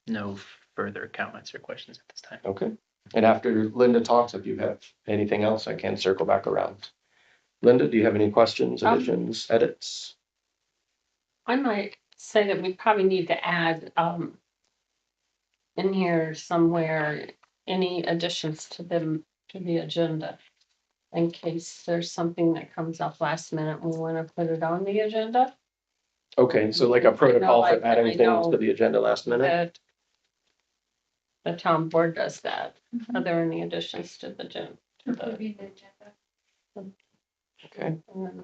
No further comments or questions at this time. Okay. And after Linda talks, if you have anything else, I can circle back around. Linda, do you have any questions, additions, edits? I might say that we probably need to add in here somewhere any additions to the agenda, in case there's something that comes up last minute and we want to put it on the agenda. Okay, so like a protocol for I adding things know to the agenda last minute? That the town board does that. Mhm. Are there any additions to the agenda? Approving the agenda. Okay. And then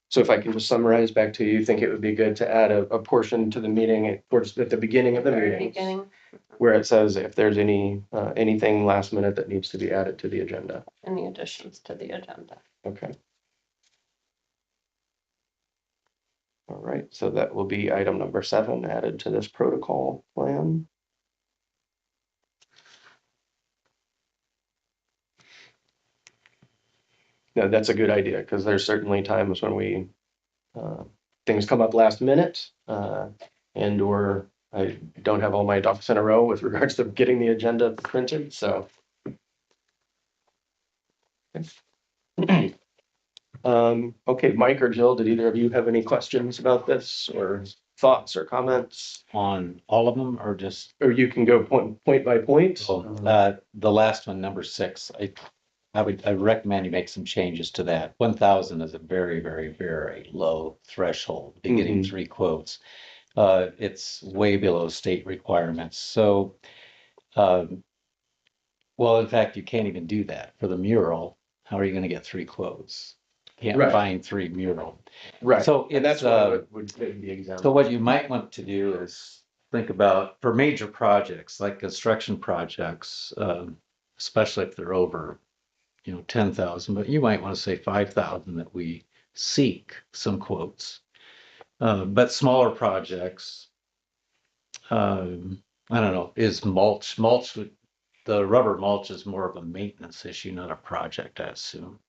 So if I can just summarize back to you, you think it would be good to add a portion to the meeting towards at the beginning of the very meeting, beginning, where it says if there's anything last minute that needs to be added to the agenda. any additions to the agenda. Okay. All right, so that will be item number 7 added to this protocol plan. Yeah, that's a good idea because there's certainly times when we things come up last minute, and or I don't have all my ducks in a row with regards to getting the agenda printed, so. Okay, Mike or Jill, did either of you have any questions about this or thoughts or comments? On all of them or just, Or you can go point by point. the last one, number 6, I recommend you make some changes to that. 1,000 is a very, very, very low threshold, to be getting 3 quotes. It's way below state requirements, so, well, in fact, you can't even do that for the mural. How are you gonna get 3 quotes? Can't Right. find 3 mural. Right, So and that's it's, what would be the example. so what you might want to do is think about, for major projects, like construction projects, especially if they're over, 10,000, but you might want to say 5,000, that we seek some quotes. But smaller projects, I don't know, is mulch, the rubber mulch is more of a maintenance issue, not a project, I assume.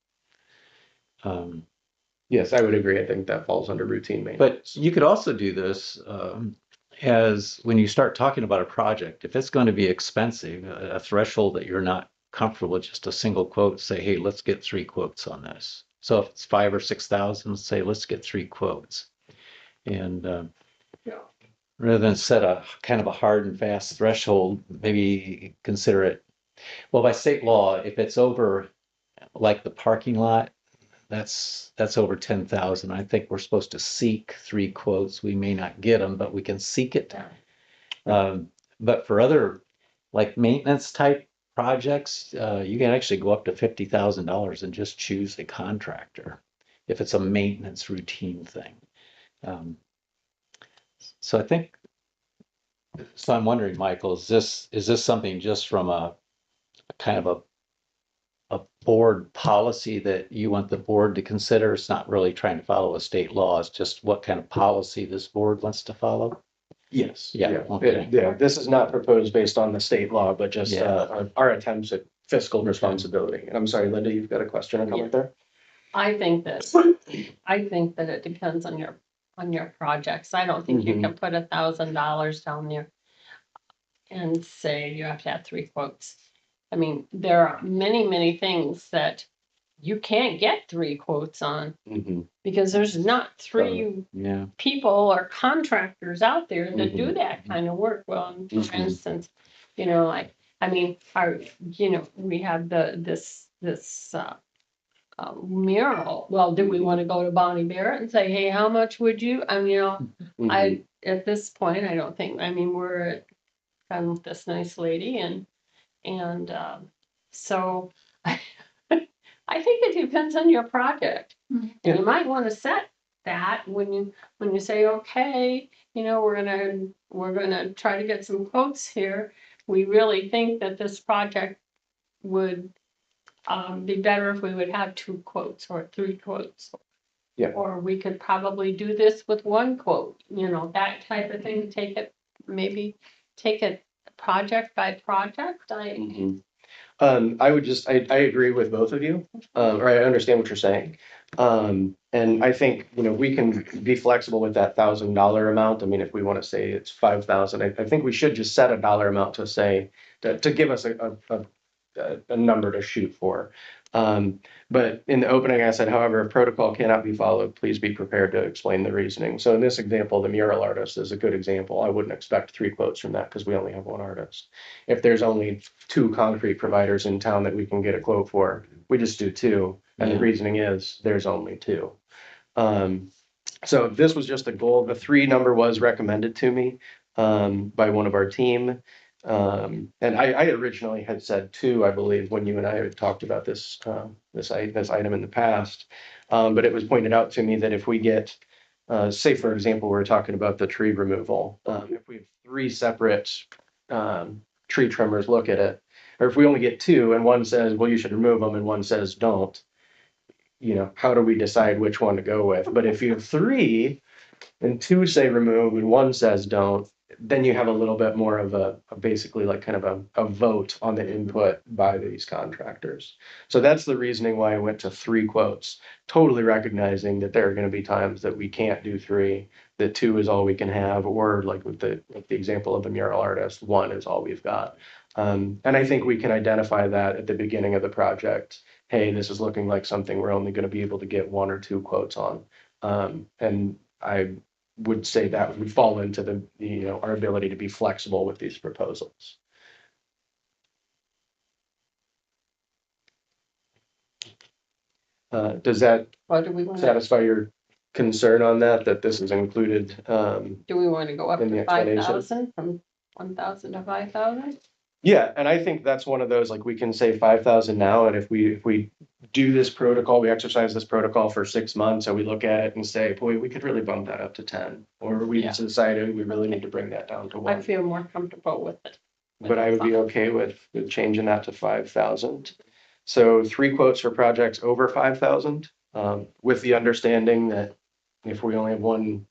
Yes, I would agree. I think that falls under routine maintenance. But you could also do this, as when you start talking about a project, if it's going to be expensive, a threshold that you're not comfortable with, just a single quote, say, hey, let's get 3 quotes on this. So if it's 5,000 or 6,000, say, let's get 3 quotes. And rather than set a kind of a hard and fast threshold, maybe consider it. Well, by state law, if it's over, like the parking lot, that's over 10,000. I think we're supposed to seek 3 quotes. We may not get them, but we can seek it. But for other, like maintenance type projects, you can actually go up to $50,000 and just choose a contractor if it's a maintenance routine thing. So I think, so I'm wondering, Michael, is this something just from a kind of a board policy that you want the board to consider? It's not really trying to follow a state law. It's just what kind of policy this board wants to follow. Yes. Yeah, okay. Yeah, this is not proposed based on the state law, but just Yeah. our attempts at fiscal responsibility. And I'm sorry, Linda, you've got a question or comment there? I think that it depends on your projects. I don't think you can put $1,000 down there and say you have to have 3 quotes. I mean, there are many, many things that you can't get 3 quotes on because there's not 3 Yeah. people or contractors out there that do that kind of work. Well, for instance, like, I mean, we have this mural. Well, do we want to go to Bonnie Barrett and say, hey, how much would you? I mean, at this point, I don't think, I mean, we're kind of this nice lady and so I think it depends on your project. And you might want to set that when you say, okay, we're gonna try to get some quotes here. We really think that this project would be better if we would have 2 quotes or 3 quotes. Yeah. Or we could probably do this with 1 quote, that type of thing. Take it project by project. I would just, I agree with both of you, or I understand what you're saying. And I think, we can be flexible with that $1,000 amount. I mean, if we want to say it's 5,000, I think we should just set a dollar amount to say, to give us a number to shoot for. But in the opening, I said, however, if protocol cannot be followed, please be prepared to explain the reasoning. So in this example, the mural artist is a good example. I wouldn't expect 3 quotes from that because we only have 1 artist. If there's only 2 concrete providers in town that we can get a quote for, we just do 2. And the reasoning is there's only 2. So this was just a goal. The 3 number was recommended to me by one of our team. And I originally had said 2, I believe, when you and I had talked about this item in the past. But it was pointed out to me that if we get, say, for example, we're talking about the tree removal. If we have 3 separate tree trimmers look at it, or if we only get 2 and one says, well, you should remove them, and one says don't, how do we decide which one to go with? But if you have 3 and 2 say remove and 1 says don't, then you have a little bit more of basically like kind of a vote on the input by these contractors. So that's the reasoning why I went to 3 quotes, totally recognizing that there are gonna be times that we can't do 3, that 2 is all we can have, or like with the example of the mural artist, 1 is all we've got. And I think we can identify that at the beginning of the project. Hey, this is looking like something we're only gonna be able to get 1 or 2 quotes on. And I would say that would fall into the, our ability to be flexible with these proposals. Does that Or do we want to, satisfy your concern on that this is included? do we want to go up in the to 5,000 explanation? from 1,000 to 5,000? Yeah, and I think that's one of those, like, we can say 5,000 now, and if we do this protocol, we exercise this protocol for 6 months, and we look at it and say, boy, we could really bump that up to 10, or we Yeah. decided we really need to bring that down to I 1. feel more comfortable with it. But I would be okay with changing that to 5,000. So 3 quotes for projects over 5,000, with the understanding that if we only have 1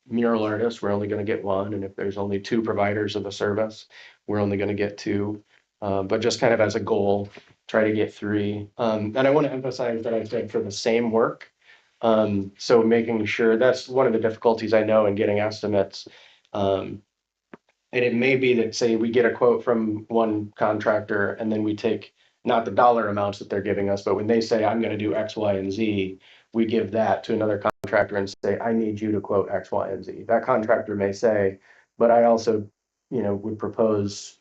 mural artist, we're only gonna get 1, and if there's only 2 providers of a service, we're only gonna get 2. But just kind of as a goal, try to get 3. And I want to emphasize that I said for the same work. So making sure, that's one of the difficulties I know in getting estimates. And it may be that, say, we get a quote from one contractor and then we take not the dollar amounts that they're giving us, but when they say, I'm gonna do X, Y, and Z, we give that to another contractor and say, I need you to quote X, Y, and Z. That contractor may say, but I also, would propose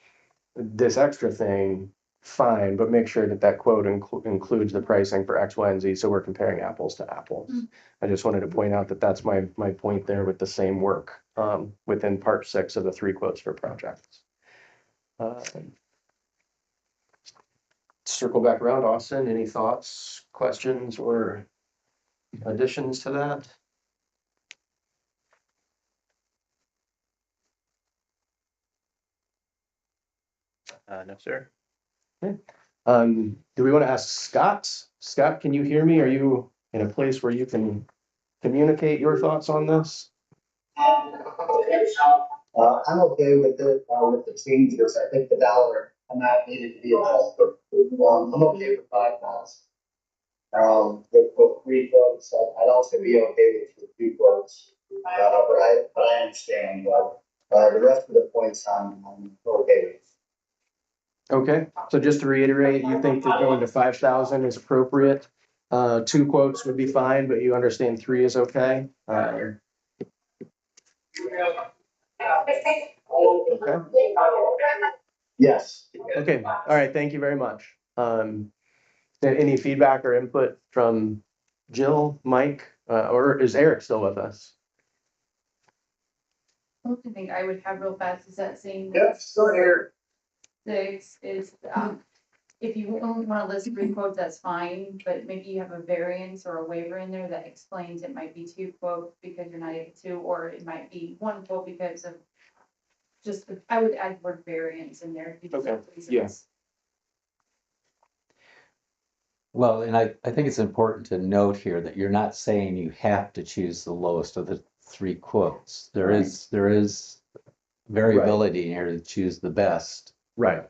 this extra thing, fine, but make sure that that quote includes the pricing for X, Y, and Z, so we're comparing apples to apples. I just wanted to point out that that's my point there with the same work, within part 6 of the 3 quotes for projects. Circle back around, Austin, any thoughts, questions, or additions to that? No, sir. Do we want to ask Scott? Scott, can you hear me? Are you in a place where you can communicate your thoughts on this? I'm okay with it, with the changes. I think the dollar amount needed to be adjusted. I'm okay with 5,000. With 3 quotes, I'd also be okay with 2 quotes. But I understand, the rest of the points I'm okay with. Okay, so just to reiterate, you think that going to 5,000 is appropriate? 2 quotes would be fine, but you understand 3 is okay? Okay. Yes. Okay, all right, thank you very much. Any feedback or input from Jill, Mike, or is Eric still with us? I think I would have real fast is that saying. Yep, still here. 6 is, if you only want to list 3 quotes, that's fine, but maybe you have a variance or a waiver in there that explains it might be 2 quotes because you're not able to, or it might be 1 quote because of just, I would add word variance in there. because Okay, of reasons. yeah. Well, and I think it's important to note here that you're not saying you have to choose the lowest of the 3 quotes. There is variability in here to choose the best Right.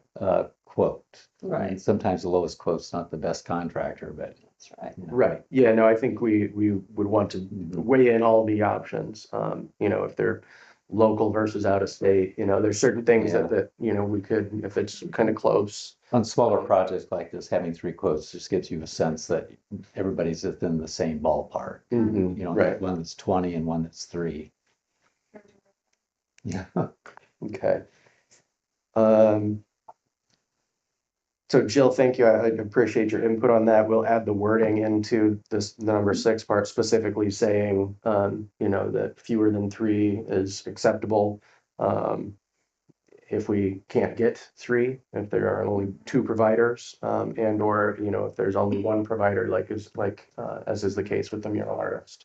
quote. I mean, Right. sometimes the lowest quote's not the best contractor, but That's right. Right, yeah, no, I think we would want to weigh in all the options, if they're local versus out of state, there's certain things Yeah. that, we could, if it's kind of close. on smaller projects like this, having 3 quotes just gives you a sense that everybody's within the same ballpark. Right, One that's 20 and one that's 3. Yeah. okay. So Jill, thank you. I appreciate your input on that. We'll add the wording into the number 6 part, specifically saying, that fewer than 3 is acceptable. If we can't get 3, if there are only 2 providers, and or, if there's only 1 provider, as is the case with the mural artist.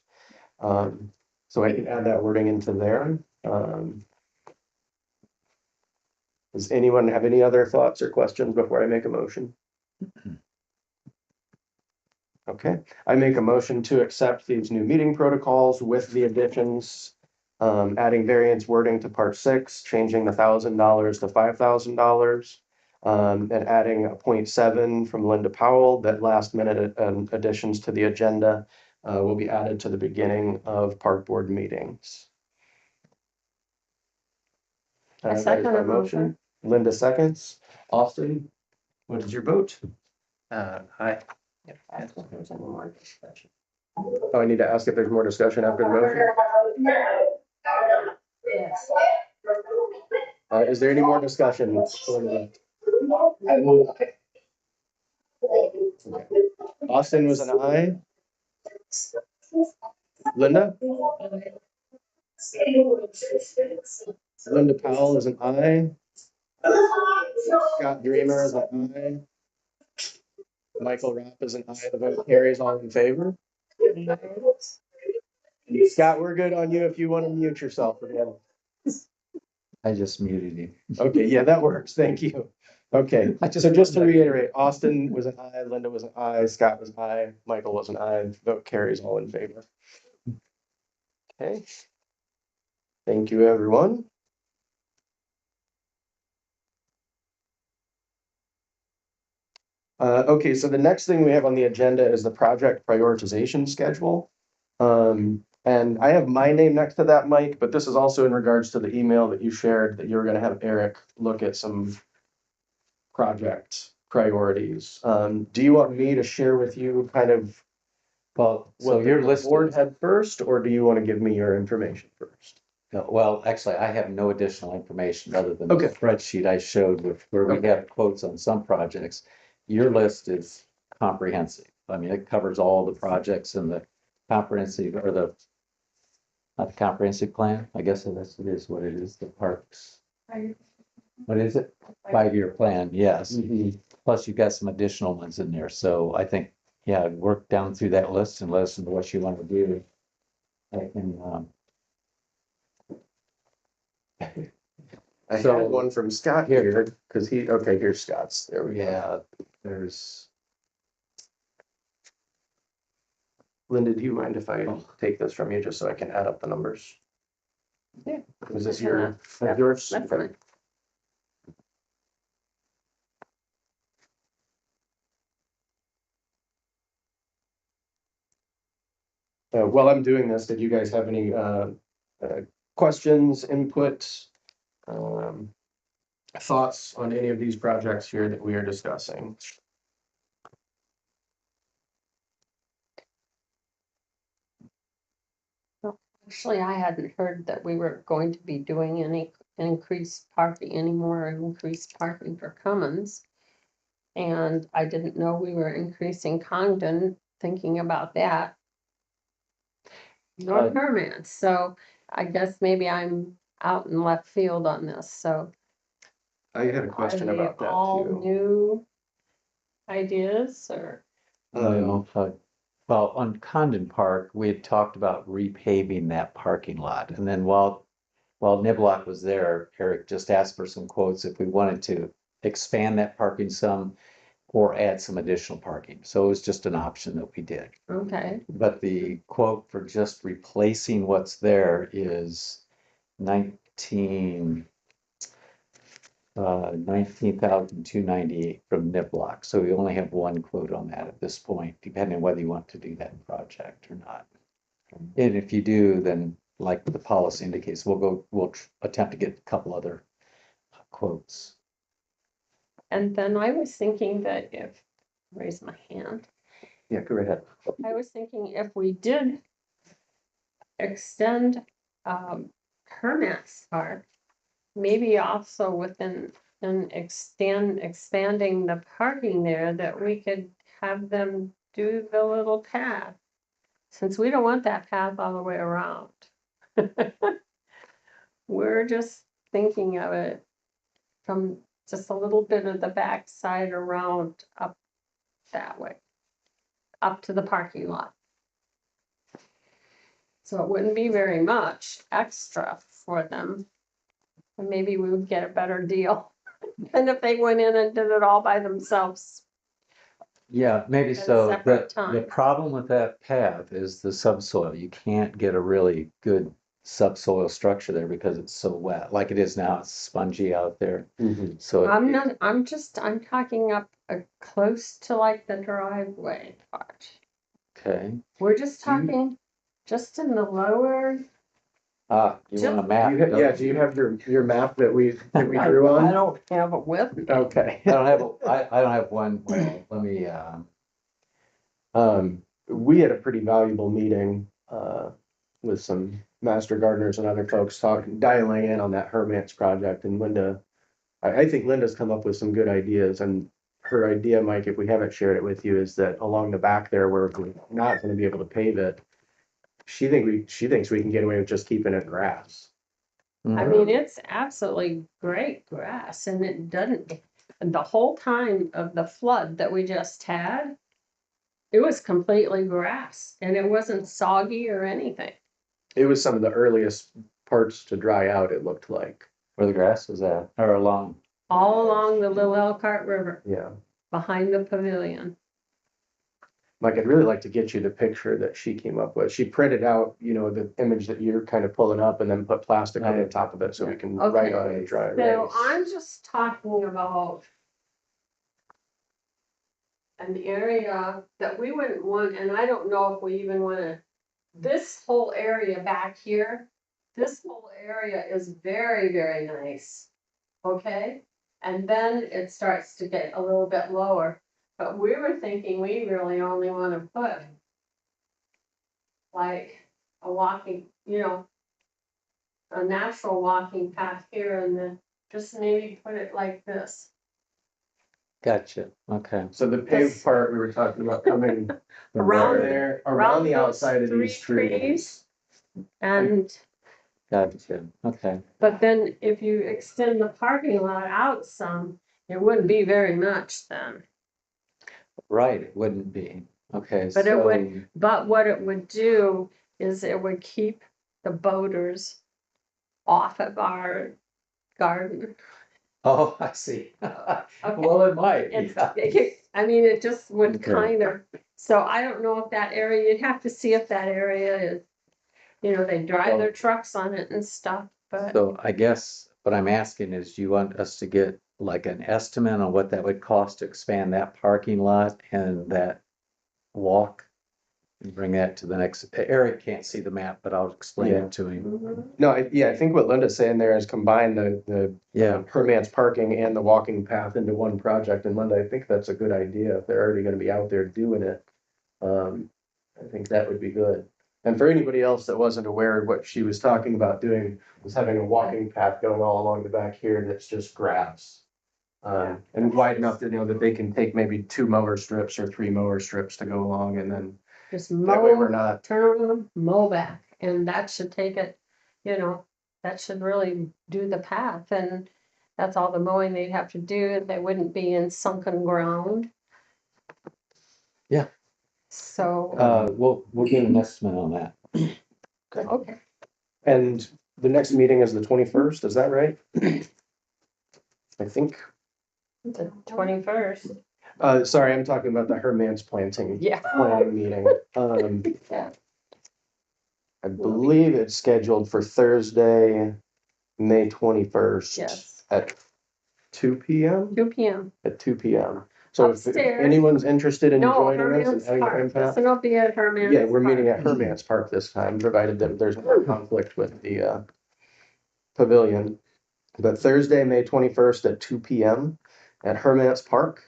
So I can add that wording into there. Does anyone have any other thoughts or questions before I make a motion? Okay, I make a motion to accept these new meeting protocols with the additions adding variance wording to part 6, changing the $1,000 to $5,000. And adding a 0.7 from Linda Powell, that last minute additions to the agenda will be added to the beginning of park board meetings. I That is second my the motion. Linda seconds. Austin, what is your vote? Aye. Ask if there's any more discussion. Oh, I need to ask if there's more discussion after the motion. Yes. Is there any more discussion? I move. Austin was an aye. Linda? Linda Powell is an aye. Scott Dreamer is an aye. Michael Rapp is an aye. The vote carries. All in favor. Scott, we're good on you if you want to mute yourself again. I just muted you. Okay, yeah, that works. Thank you. Okay, so just to reiterate, Austin was an aye, Linda was an aye, Scott was an aye, Michael was an aye. Vote carries. All in favor. Okay. Thank you, everyone. Okay, so the next thing we have on the agenda is the project prioritization schedule. And I have my name next to that, Mike, but this is also in regards to the email that you shared that you were gonna have Eric look at some project priorities. Do you want me to share with you kind of Well, so what your the list board is, had first, or do you want to give me your information first? no, well, actually, I have no additional information other than the Okay. spreadsheet I showed with where we Okay. have quotes on some projects. Your list is comprehensive. I mean, it covers all the projects in the comprehensive or the, not the comprehensive plan, I guess it is what it is, the parks. What is it? 5-year plan, yes. Mhm. Plus you've got some additional ones in there. So I think, yeah, work down through that list and let us know what you want to do. I can, I So- had one from Scott here, because okay, here's Scott's. There we go. yeah, there's, Linda, do you mind if I take this from you just so I can add up the numbers? Yeah. Was this Yeah, yours? that's Okay. fine. While I'm doing this, did you guys have any questions, input, thoughts on any of these projects here that we are discussing? Actually, I hadn't heard that we were going to be doing any increased parking anymore, increased parking for Cummins. And I didn't know we were increasing Congdon, thinking about that. North Herman, so I guess maybe I'm out in left field on this, so. I had a question Are they about that all too. new ideas or? well, on Condon Park, we had talked about repaving that parking lot. And then while Niblock was there, Eric just asked for some quotes if we wanted to expand that parking some or add some additional parking. So it was just an option that we did. Okay, But the quote for just replacing what's there is 19,298 from Niblock. So we only have one quote on that at this point, depending on whether you want to do that project or not. And if you do, then like the policy indicates, we'll attempt to get a couple other quotes. and then I was thinking that if, raise my hand. Yeah, go ahead. I was thinking if we did extend Hermance Park, maybe also within and expanding the parking there, that we could have them do the little path. Since we don't want that path all the way around. We're just thinking of it from just a little bit of the backside around up that way, up to the parking lot. So it wouldn't be very much extra for them. And maybe we would get a better deal than if they went in and did it all by themselves. Yeah, maybe At a so. separate The time. problem with that path is the subsoil. You can't get a really good subsoil structure there because it's so wet, like it is now, it's spongy out there. Mhm. So I'm not, I'm talking up close to like the driveway part. okay. We're just Do you- talking, just in the lower. You want a Do map? you ha- don't Yeah, you? do you have your map that we drew I on? don't have it with me. Okay. I don't have, I don't have one, well, let me, We had a pretty valuable meeting, with some master gardeners and other folks talking, dialing in on that Hermance project, and Linda, I think Linda's come up with some good ideas, and her idea, Mike, if we haven't shared it with you, is that along the back there, where we're not gonna be able to pave it, she thinks we can get away with just keeping it grass. I mean, it's absolutely great grass and it doesn't, and the whole time of the flood that we just had, it was completely grass and it wasn't soggy or anything. It was some of the earliest parts to dry out, it looked like, where the grass was at, or along. All along the Little Elkhart River, yeah. behind the pavilion. Mike, I'd really like to get you the picture that she came up with. She printed out, the image that you're kind of pulling up and then put plastic on the top of it so we can write on it and dry So erase. I'm just talking about an area that we wouldn't want, and I don't know if we even wanna, this whole area back here, this whole area is very, very nice. Okay? And then it starts to get a little bit lower, but we were thinking we really only wanna put like a walking, a natural walking path here and then just maybe put it like this. Gotcha, okay. So the paved part, we were talking about coming Around there, around around the those outside of these three trees. And, Gotcha, okay. but then if you extend the parking lot out some, it wouldn't be very much then. Right, it wouldn't be, okay, But it so, would, but what it would do is it would keep the boaters off of our garden. oh, I see. Well, it might, yeah. I mean, it just would Okay. kind of, so I don't know if that area, you'd have to see if that area is, they drive their trucks on it and stuff, but. So I guess what I'm asking is, do you want us to get like an estimate on what that would cost to expand that parking lot and that walk? And bring that to the next, Eric can't see the map, but I'll explain Yeah. it to him. Mhm. No, I think what Linda's saying there is combine the Yeah, Hermance parking and the walking path into one project. And Linda, I think that's a good idea. If they're already gonna be out there doing it. I think that would be good. And for anybody else that wasn't aware, what she was talking about doing was having a walking path going all along the back here that's just grass. And wide enough to know that they can take maybe 2 mower strips or 3 mower strips to go along, and then Just that way we're mow, not, turn around, mow back, and that should take it, that should really do the path, and that's all the mowing they'd have to do, they wouldn't be in sunken ground. Yeah. So, we'll get an estimate on that. okay, and the next meeting is the 21st, is that right? I think, the 21st, sorry, I'm talking about the Hermance planting yeah. planning meeting. Yeah. I believe it's scheduled for Thursday, May 21st. Yes. At 2 p.m.? 2 p.m. At 2 p.m. So if Upstairs. anyone's interested in No, joining us and Herman's having an Park, impact. this will be at Herman's. Yeah, we're meeting Park. at Hermance Park this time, provided that there's no conflict with the pavilion. But Thursday, May 21st at 2 p.m. at Hermance Park.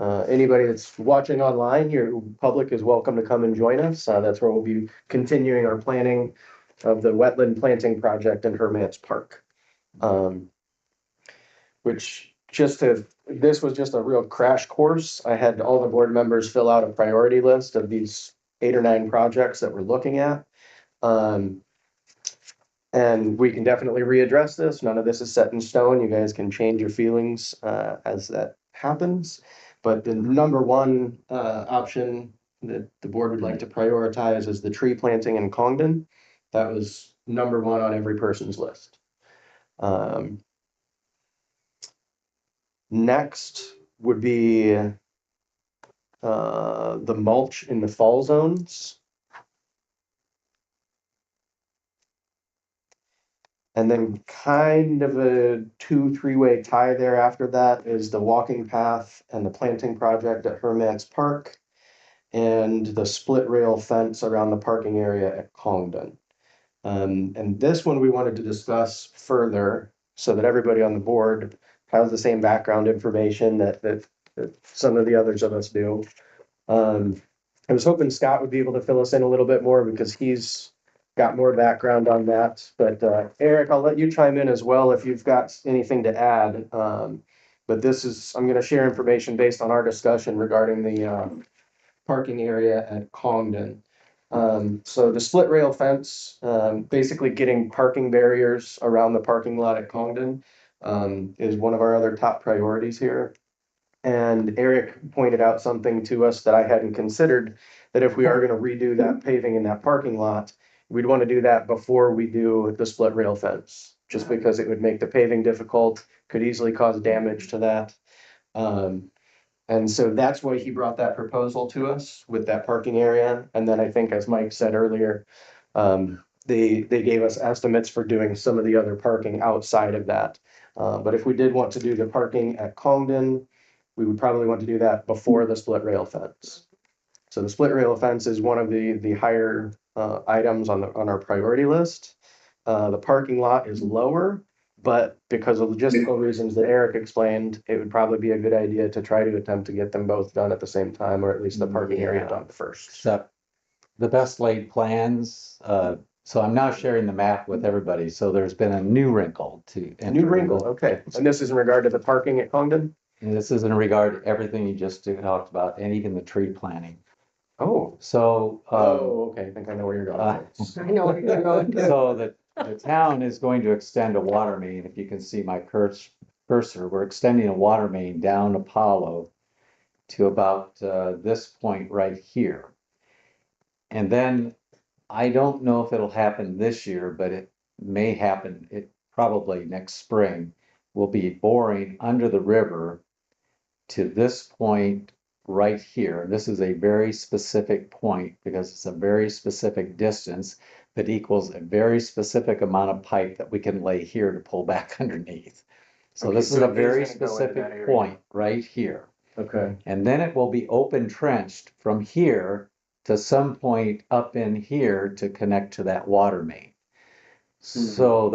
Anybody that's watching online, your public is welcome to come and join us. That's where we'll be continuing our planning of the wetland planting project in Hermance Park. This was just a real crash course. I had all the board members fill out a priority list of these 8 or 9 projects that we're looking at. And we can definitely readdress this. None of this is set in stone. You guys can change your feelings as that happens. But the number one option that the board would like to prioritize is the tree planting in Congdon. That was number 1 on every person's list. Next would be the mulch in the fall zones. And then kind of a 2-3-way tie there after that is the walking path and the planting project at Hermance Park. And the split rail fence around the parking area at Congdon. And this one we wanted to discuss further so that everybody on the board has the same background information that some of the others of us do. I was hoping Scott would be able to fill us in a little bit more because he's got more background on that. But Eric, I'll let you chime in as well if you've got anything to add. But I'm going to share information based on our discussion regarding the parking area at Congdon. So the split rail fence, basically getting parking barriers around the parking lot at Congdon, is one of our other top priorities here. And Eric pointed out something to us that I hadn't considered, that if we are gonna redo that paving in that parking lot, we'd want to do that before we do the split rail fence, just because it would make the paving difficult, could easily cause damage to that. And so that's why he brought that proposal to us with that parking area. And then I think, as Mike said earlier, they gave us estimates for doing some of the other parking outside of that. But if we did want to do the parking at Congdon, we would probably want to do that before the split rail fence. So the split rail fence is one of the higher items on our priority list. The parking lot is lower, but because of logistical reasons that Eric explained, it would probably be a good idea to try to attempt to get them both done at the same time, or at least the parking area done first. Except the best laid plans, so I'm now sharing the map with everybody, so there's been a new wrinkle to. A new wrinkle, okay. And this is in regard to the parking at Congdon? And this is in regard to everything you just talked about, and even the tree planting. Oh, So, okay, I think I know where you're going. I know what you're going to. so the town is going to extend a water main. If you can see my cursor, we're extending a water main down Apollo to about this point right here. And then I don't know if it'll happen this year, but it may happen. It probably next spring. We'll be boring under the river to this point right here. This is a very specific point because it's a very specific distance that equals a very specific amount of pipe that we can lay here to pull back underneath. So Okay, this is so a it is very gonna go into that specific area. point right here. Okay, And then it will be open trenched from here to some point up in here to connect to that water main. So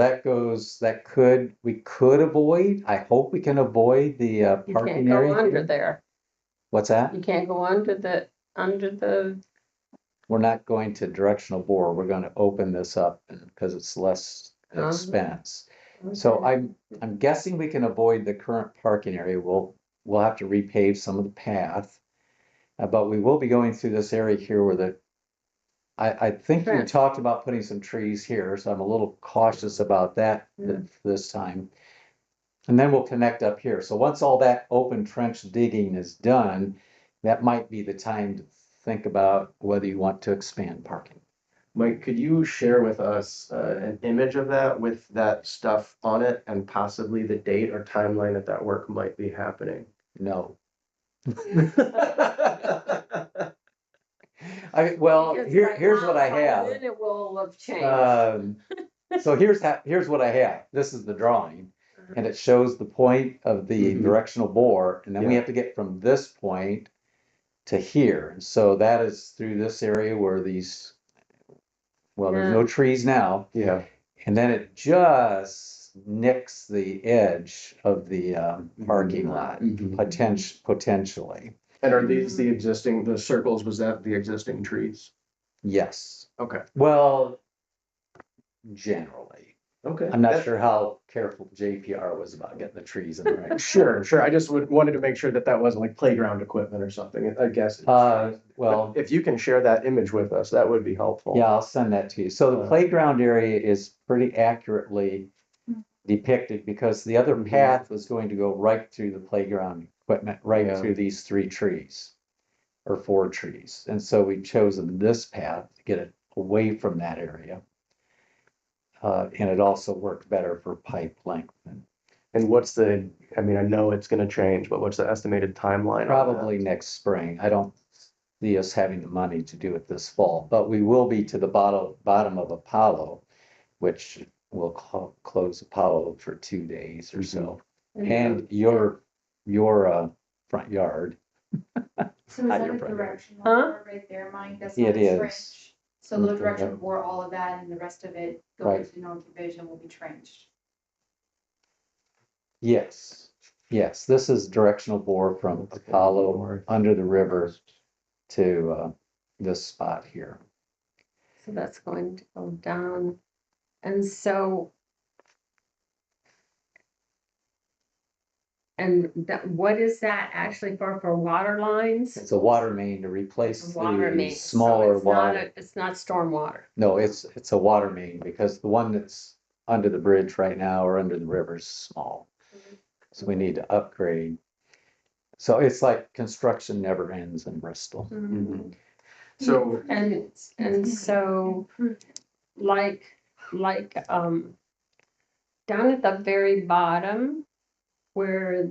we could avoid, I hope we can avoid the You can't parking go area under here. there. What's that? You can't go under the, We're not going to directional bore. We're going to open this up because it's less Uh-huh. expense. So I'm guessing we can avoid the current parking area. We'll have to repave some of the path. But we will be going through this area here where I think you Trench. talked about putting some trees here, so I'm a little cautious about that Yeah. this time. And then we'll connect up here. So once all that open trench digging is done, that might be the time to think about whether you want to expand parking. Mike, could you share with us an image of that with that stuff on it and possibly the date or timeline that work might be happening? No. Well, here's what I have. Then it will have changed. So here's what I have. This is the drawing, and it shows the point of the Mhm. directional bore, and then we Yeah. have to get from this point to here. So that is through this area where there's no trees now, Yeah. and then it just nicks the edge of the parking lot, Mhm. potentially. And are these the circles, was that the existing trees? Yes. Okay. Well, generally. Okay. I'm not sure how careful JPR was about getting the trees in the right. Sure. I just wanted to make sure that wasn't like playground equipment or something, I guess. Well, But if you can share that image with us, that would be helpful. yeah, I'll send that to you. So the playground area is pretty accurately depicted because the other path was going to go right through the playground equipment, right through these 3 trees or 4 trees. And so we've chosen this path to get it away from that area. And it also worked better for pipe length. And I know it's gonna change, but what's the estimated timeline? Probably next spring. I don't see us having the money to do it this fall, but we will be to the bottom of Apollo, which we'll close Apollo for 2 days or so. Mm-hmm. And your front yard, So is Not that your a front yard. directional Huh? board right there, Mike? That's It not a is. trench. So they'll Okay. directional bore all of that and the rest of it Right. goes to North Division will be trenched. yes, this is directional bore from Apollo under the river to this spot here. So that's going to go down. And so. And that, what is that actually for water lines? It's a water main to replace Water the main. smaller So it's not water. it's not stormwater. No, it's a water main because the one that's under the bridge right now or under the river is small. So we need to upgrade. So it's like construction never ends in Bristol. Mm-hmm. So, And so like down at the very bottom where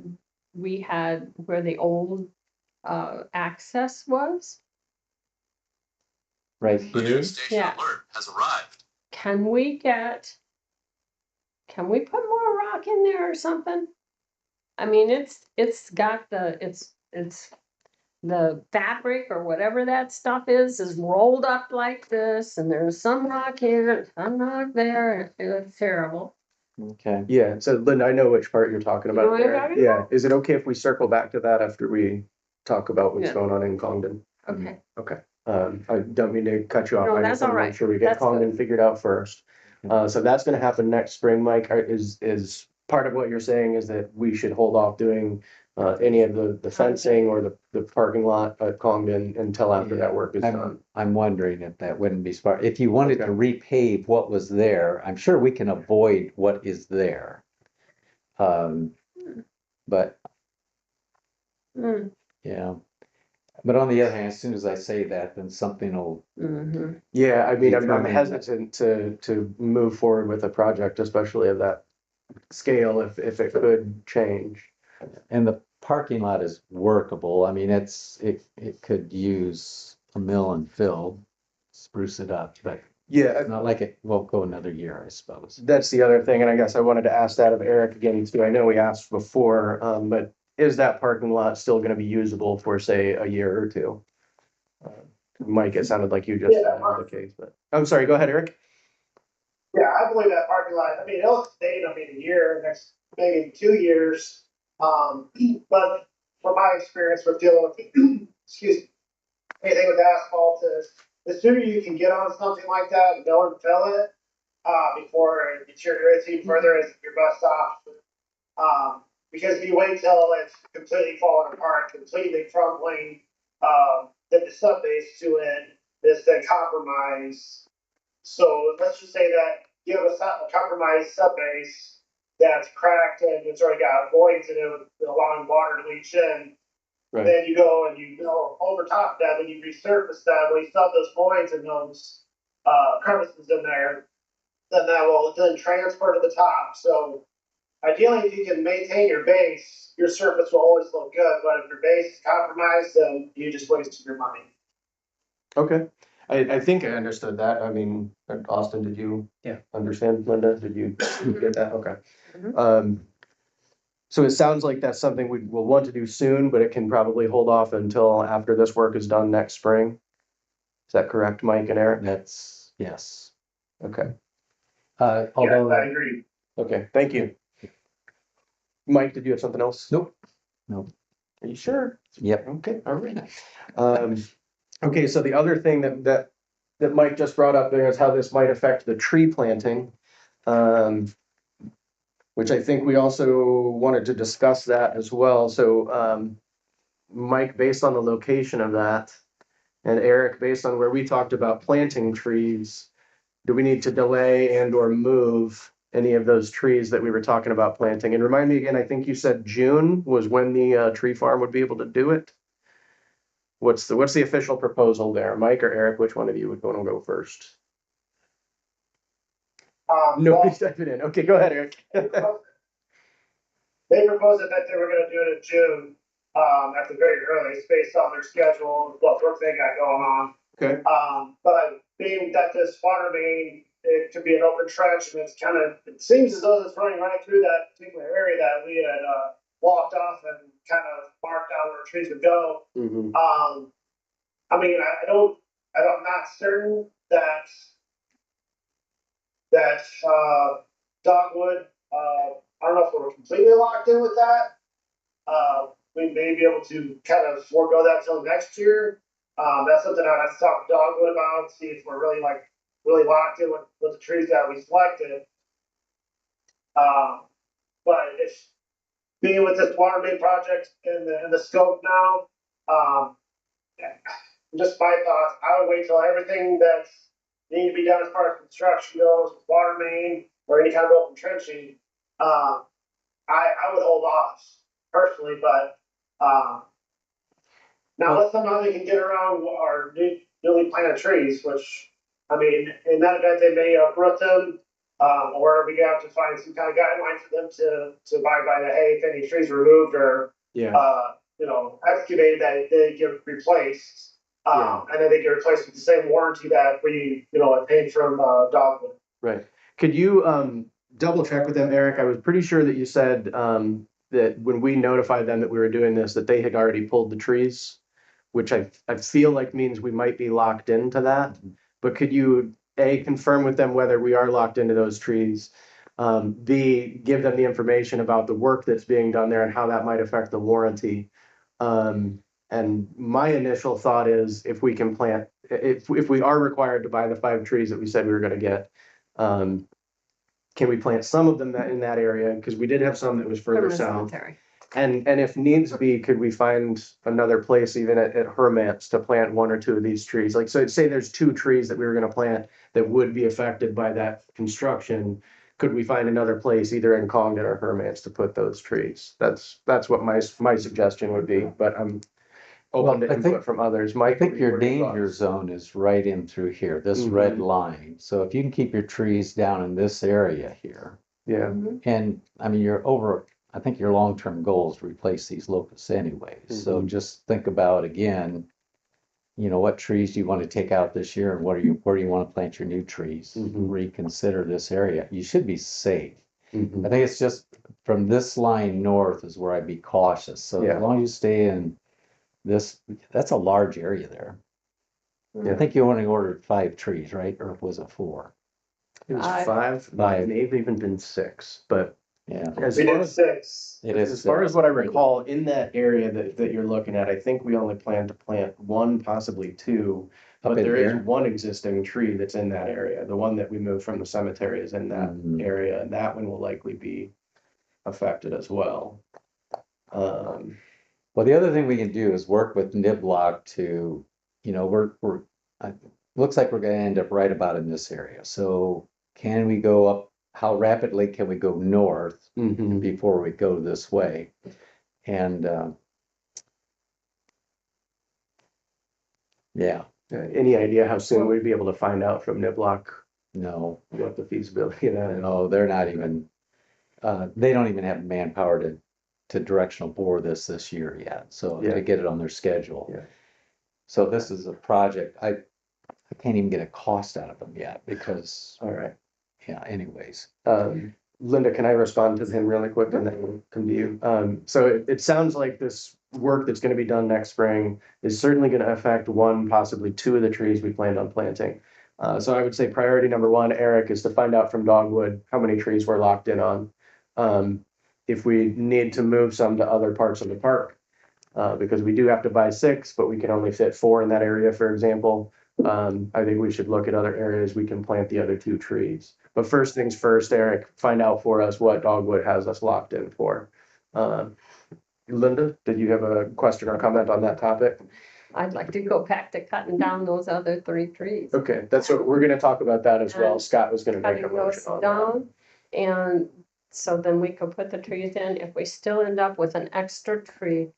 where the old access was. Right here, Yeah. Has arrived. Can we put more rock in there or something? I mean, it's got it's the fabric or whatever that stuff is rolled up like this, and there's some rock here, some rock there. It looks terrible. okay. yeah, so Linda, I know which part you're talking You know about what I'm there. talking Yeah, is it okay if we circle back to that after we talk about what's Yeah. going on in Congdon? Okay. Okay, I don't mean to cut you off. No, I that's just want to all make right. sure we get That's good. Congdon figured out first. So that's gonna happen next spring, Mike. Is part of what you're saying is that we should hold off doing any of the fencing or the parking lot at Congdon until after that work is done? I'm wondering if that wouldn't be smart. If you wanted to Okay. repave what was there, I'm sure we can avoid what is there. But Mm. yeah. But on the other hand, as soon as I say that, then something will, Mm-hmm. Yeah, I mean, I'm Determine- hesitant to move forward with a project, especially of that scale, if it could change. and the parking lot is workable. I mean, it could use a mill and fill, spruce it up, but Yeah, it's not like it won't go another year, I suppose. that's the other thing, and I guess I wanted to ask that of Eric again too. I know we asked before, but is that parking lot still gonna be usable for, say, a year or two? Mike, it sounded like you just said that was the case, but, I'm sorry, go ahead, Eric. Yeah, I believe that parking lot, I mean, it'll stay, a year, next, maybe 2 years. But from my experience with dealing with, excuse me, anything with asphalt is, the sooner you can get on something like that, mill and fill it, before it deteriorates even further is your best option. Because if you wait till it's completely falling apart, completely crumbling, then the sub base to it is then compromised. So let's just say that you have a compromised sub base that's cracked and it's already got voids in it, allowing water to leach in. Right. Then you go and you go over top of that, when you resurface that, when you still have those voids and those crevices in there, then that will then transfer to the top. So ideally, if you can maintain your base, your surface will always look good. But if your base is compromised, then you just wasted your money. Okay, I think I understood that. I mean, Austin, did you? Yeah. Understand, Linda? Did you get that? Okay. Mhm. So it sounds like that's something we will want to do soon, but it can probably hold off until after this work is done next spring. Is that correct, Mike and Eric? That's, yes. Okay, Yeah, Although, I agree. okay, thank you. Mike, did you have something else? nope, Are you sure? yep. Okay, all right. Okay, so the other thing that Mike just brought up there is how this might affect the tree planting. Which I think we also wanted to discuss that as well. So, Mike, based on the location of that, and Eric, based on where we talked about planting trees, do we need to delay and or move any of those trees that we were talking about planting? And remind me again, I think you said June was when the tree farm would be able to do it? What's the official proposal there? Mike or Eric, which one of you would want to go first? Nobody's stepping in. Okay, go ahead, Eric. They proposed that they were gonna do it in June, at the very earliest, based on their schedule, what work they got going on. Okay. But being that this water main it could be an open trench, and it's kind of, it seems as though it's running right through that particular area that we had, walked off and kind of marked out where trees would go. Mhm. I mean, I'm not certain that dogwood, I don't know if we're completely locked in with that. We may be able to kind of forego that till next year. That's something I'd have to talk to dogwood about, see if we're really locked in with the trees that we selected. But if being with this water main project in the scope now, just my thoughts, I would wait till everything that's need to be done as far as construction goes, water main, or any kind of open trenching, I would hold off personally, but, now let's somehow they can get around our newly planted trees, which, I mean, in that event, they may uproot them, or we have to find some kind of guideline for them to abide by the, hey, if any trees are removed or, Yeah, excavated, that they get replaced. And then they get replaced with the same warranty that we, paid from, Dogwood. right. Could you, double check with them, Eric? I was pretty sure that you said, that when we notified them that we were doing this, that they had already pulled the trees, which I feel like means we might be locked into that. But could you, A, confirm with them whether we are locked into those trees? B, give them the information about the work that's being done there and how that might affect the warranty. And my initial thought is if we can plant, if we are required to buy the 5 trees that we said we were gonna get, can we plant some of them in that area? Because we did have some that was further From the south. cemetery. And if needs be, could we find another place even at Hermance to plant 1 or 2 of these trees? Like, so say there's 2 trees that we were gonna plant that would be affected by that construction. Could we find another place either in Congdon or Hermance to put those trees? That's what my suggestion would be, but I'm open to Well, I think- input from others. I Mike, think what your are danger thoughts? zone is right in through here, this red Mhm. line. So if you can keep your trees down in this area here, Yeah, and I mean, I think your long-term goal is to replace these locusts anyways. So Mhm. just think about again, what trees do you want to take out this year and where do you want to plant your new trees? Mhm. Reconsider this area. You should be safe. Mhm. I think it's just from this line north is where I'd be cautious. So Yeah. as long as you stay in this, that's a large area there. I Yeah. think you only ordered 5 trees, right? Or was it 4? It was 5. 5, may have even been 6, but Yeah, as We far did as 6. it is. as far as what I recall, in that area that you're looking at, I think we only plan to plant 1, possibly 2. Up But in there is here? one existing tree that's in that area. The one that we moved from the cemetery is in that Mhm. area, and that one will likely be affected as well. Well, the other thing we can do is work with Niblock to, looks like we're gonna end up right about in this area. So can we go up, how rapidly can we go north mhm. before we go this way? And, yeah, Any idea how soon we'd be able to find out from Niblock no, what the feasibility of that is? no, they're not even, they don't even have manpower to directional bore this year yet. So Yeah. to get it on their schedule. Yeah. So this is a project, I can't even get a cost out of them yet because, All right. yeah, anyways. Linda, can I respond to him really quick and then we'll come to you? So it sounds like this work that's gonna be done next spring is certainly gonna affect 1, possibly 2 of the trees we planned on planting. So I would say priority number 1, Eric, is to find out from Dogwood how many trees we're locked in on. If we need to move some to other parts of the park, because we do have to buy 6, but we can only fit 4 in that area, for example. I think we should look at other areas we can plant the other 2 trees. But first things first, Eric, find out for us what Dogwood has us locked in for. Linda, did you have a question or comment on that topic? I'd like to go back to cutting down those other 3 trees. Okay, that's what, we're gonna talk about that as well. Scott was gonna make a Cutting those motion on that. down, and so then we could put the trees in. If we still end up with an extra tree,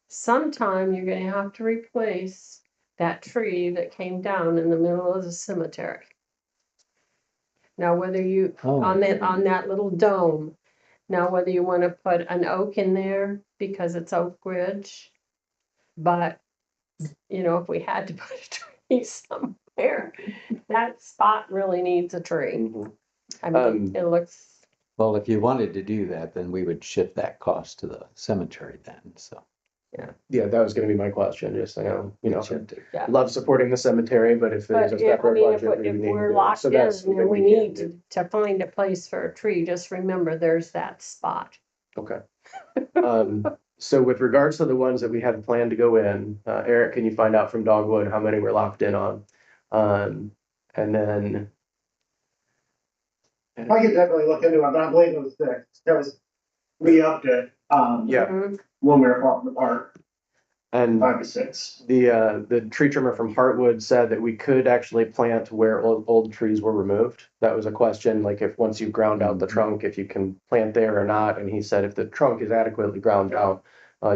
sometime you're gonna have to replace that tree that came down in the middle of the cemetery. Now, whether you, on that little dome, now whether you wanna put an oak in there because it's Oak Ridge, but, if we had to put a tree somewhere, there. That spot really needs a tree. Mhm. I mean, it looks, Well, if you wanted to do that, then we would shift that cost to the cemetery then, so. Yeah, that was gonna be my question, just, yeah. love supporting the cemetery, but if there's a But if, I separate mean, if budget, we if would need to we're do it. locked So in that's and something we we can need do. to find a place for a tree, just remember there's that spot. Okay. So with regards to the ones that we had planned to go in, Eric, can you find out from Dogwood how many we're locked in on? And then. I could definitely look into it, but I believe it was six, because we upped it, Yeah, Mhm. when we were falling apart, and 5 to 6. the tree trimmer from Heartwood said that we could actually plant where old trees were removed. That was a question, like if once you ground out the trunk, if you can plant there or not. And he said if the trunk is adequately ground out,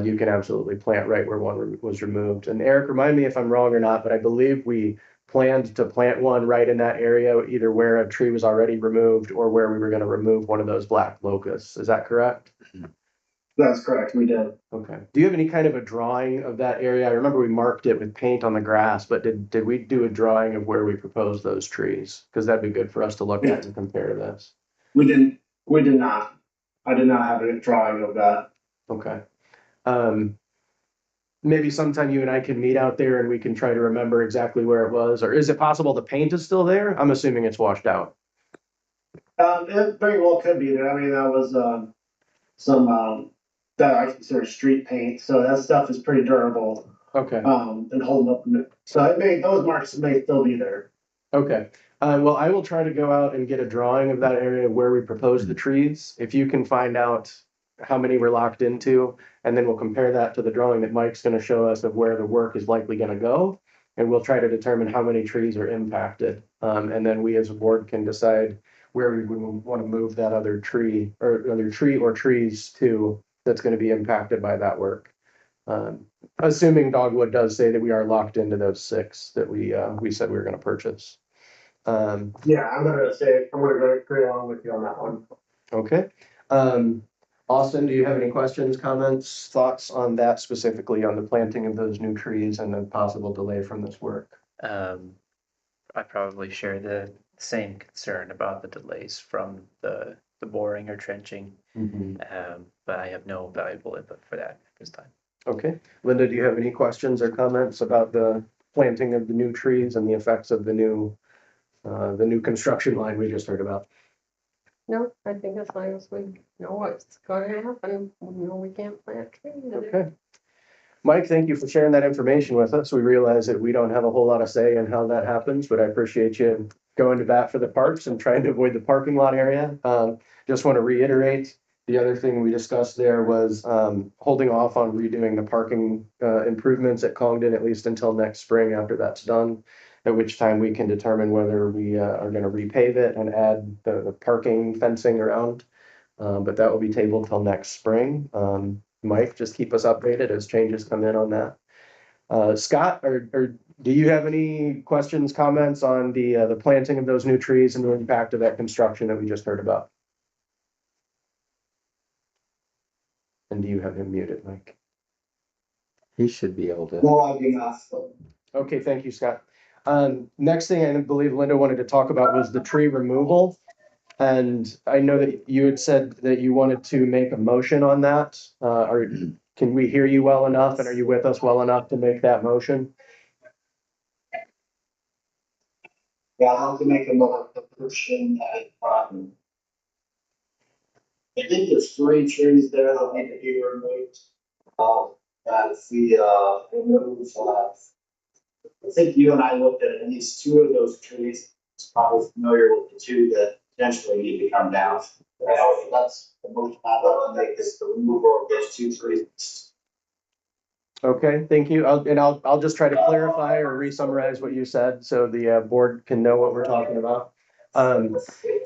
you can absolutely plant right where one was removed. And Eric, remind me if I'm wrong or not, but I believe we planned to plant one right in that area, either where a tree was already removed or where we were going to remove one of those black locusts. Is that correct? That's correct, we did. Okay. Do you have any kind of a drawing of that area? I remember we marked it with paint on the grass, but did we do a drawing of where we proposed those trees? Because that'd be good for us to look at and compare to this. We did not. I did not have a drawing of that. Okay. Maybe sometime you and I can meet out there and we can try to remember exactly where it was, or is it possible the paint is still there? I'm assuming it's washed out. It very well could be there. I mean, that was, some, that I consider street paint, so that stuff is pretty durable, Okay. and holding up. So those marks may still be there. Okay. Well, I will try to go out and get a drawing of that area where we propose the trees. If you can find out how many we're locked into, and then we'll compare that to the drawing that Mike's gonna show us of where the work is likely gonna go. And we'll try to determine how many trees are impacted. And then we as a board can decide where we would want to move that other tree or trees to that's gonna be impacted by that work. Assuming Dogwood does say that we are locked into those 6 that we said we were gonna purchase. Yeah, I'm gonna go agree along with you on that one. Okay. Austin, do you have any questions, comments, thoughts on that specifically on the planting of those new trees and the possible delay from this work? I probably share the same concern about the delays from the boring or trenching. But I have no valuable input for that at this time. Okay. Linda, do you have any questions or comments about the planting of the new trees and the effects of the new construction line we just heard about? No, I think as long as we know what's gonna happen, we know we can't plant trees. Okay. Mike, thank you for sharing that information with us. We realize that we don't have a whole lot of say in how that happens, but I appreciate you going to bat for the parks and trying to avoid the parking lot area. Just want to reiterate, the other thing we discussed there was holding off on redoing the parking improvements at Congdon, at least until next spring after that's done, at which time we can determine whether we are going to repave it and add the parking fencing around. But that will be tabled till next spring. Mike, just keep us updated as changes come in on that. Scott, or do you have any questions, comments on the planting of those new trees and the impact of that construction that we just heard about? And do you have him muted, Mike? He should be able to. No, I do not. Okay, thank you, Scott. Next thing I believe Linda wanted to talk about was the tree removal. And I know that you had said that you wanted to make a motion on that. Can we hear you well enough and are you with us well enough to make that motion? Yeah, I'll have to make a motion that, I think there's 3 trees there that need to be removed. That's remove, I think you and I looked at least 2 of those trees. It's probably familiar with the 2 that potentially need to come down. That's the motion I'd like to make is the removal of those 2 trees. Okay, thank you. I'll just try to clarify or re-summarize what you said so the board can know what we're talking about.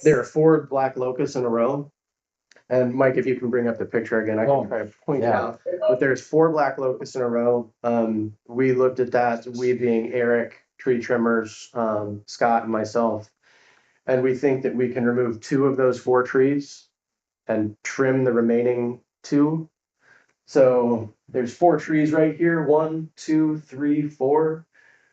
There are 4 black locusts in a row. And Mike, if you can bring up the picture again, I can try to point it out. But there's 4 black locusts in a row. We looked at that, we being Eric, tree trimmers, Scott and myself. And we think that we can remove 2 of those 4 trees and trim the remaining 2. So there's 4 trees right here, 1, 2, 3, 4.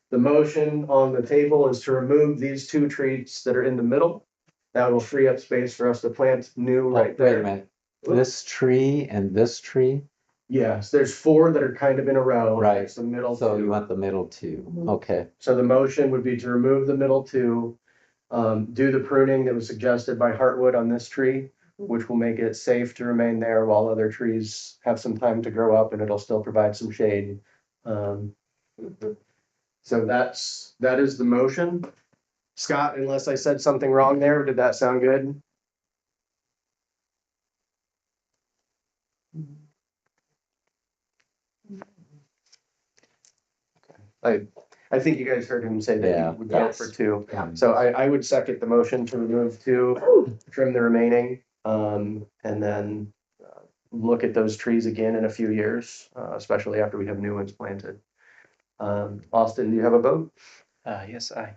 The motion on the table is to remove these two trees that are in the middle. That will free up space for us to plant new Oh, right wait there. a minute. This tree and this tree? Yes, there's four that are kind of in a row. Right. There's the middle So you two. want the middle two. Okay. So the motion would be to remove the middle two, do the pruning that was suggested by Heartwood on this tree, which will make it safe to remain there while other trees have some time to grow up and it'll still provide some shade. So that is the motion. Scott, unless I said something wrong there, did that sound good? I think you guys heard him say that Yeah. he would vote for two. Yeah. So I would second the motion to remove two, trim the remaining, and then look at those trees again in a few years, especially after we have new ones planted. Austin, do you have a vote? Yes, I.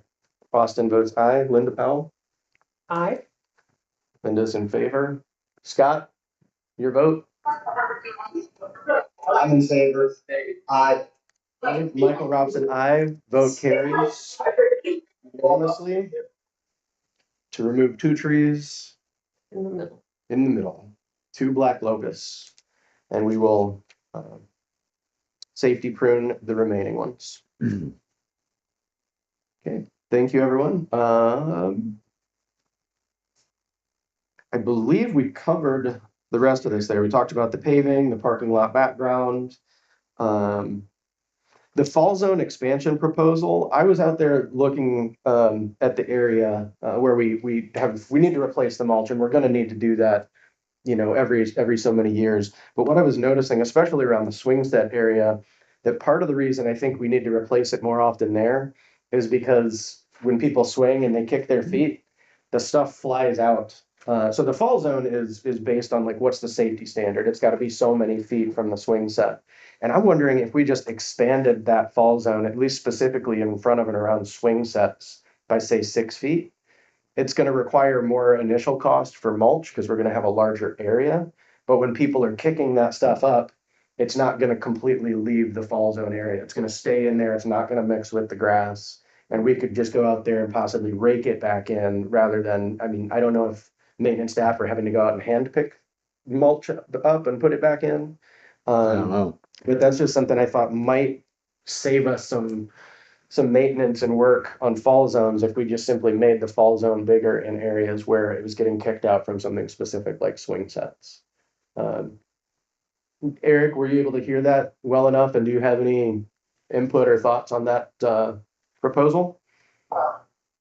Austin votes aye. Linda Powell? Aye. Linda's in favor. Scott, your vote? I'm in favor. Aye. Michael Robson, aye. Vote carries unanimously to remove two trees In the middle. in the middle, two black locust, and we will safety prune the remaining ones. Okay, thank you, everyone. I believe we covered the rest of this there. We talked about the paving, the parking lot background. The fall zone expansion proposal, I was out there looking at the area where we need to replace the mulch, and we're gonna need to do that, you know, every so many years. But what I was noticing, especially around the swing set area, that part of the reason I think we need to replace it more often there is because when people swing and they kick their feet, the stuff flies out. So the fall zone is based on like, what's the safety standard? It's gotta be so many feet from the swing set. And I'm wondering if we just expanded that fall zone, at least specifically in front of and around swing sets by say 6 feet. It's gonna require more initial cost for mulch because we're gonna have a larger area. But when people are kicking that stuff up, it's not gonna completely leave the fall zone area. It's gonna stay in there. It's not gonna mix with the grass. And we could just go out there and possibly rake it back in rather than, I mean, I don't know if maintenance staff are having to go out and hand pick mulch up and put it back in. I don't know. But that's just something I thought might save us some maintenance and work on fall zones if we just simply made the fall zone bigger in areas where it was getting kicked out from something specific like swing sets. Eric, were you able to hear that well enough? And do you have any input or thoughts on that proposal?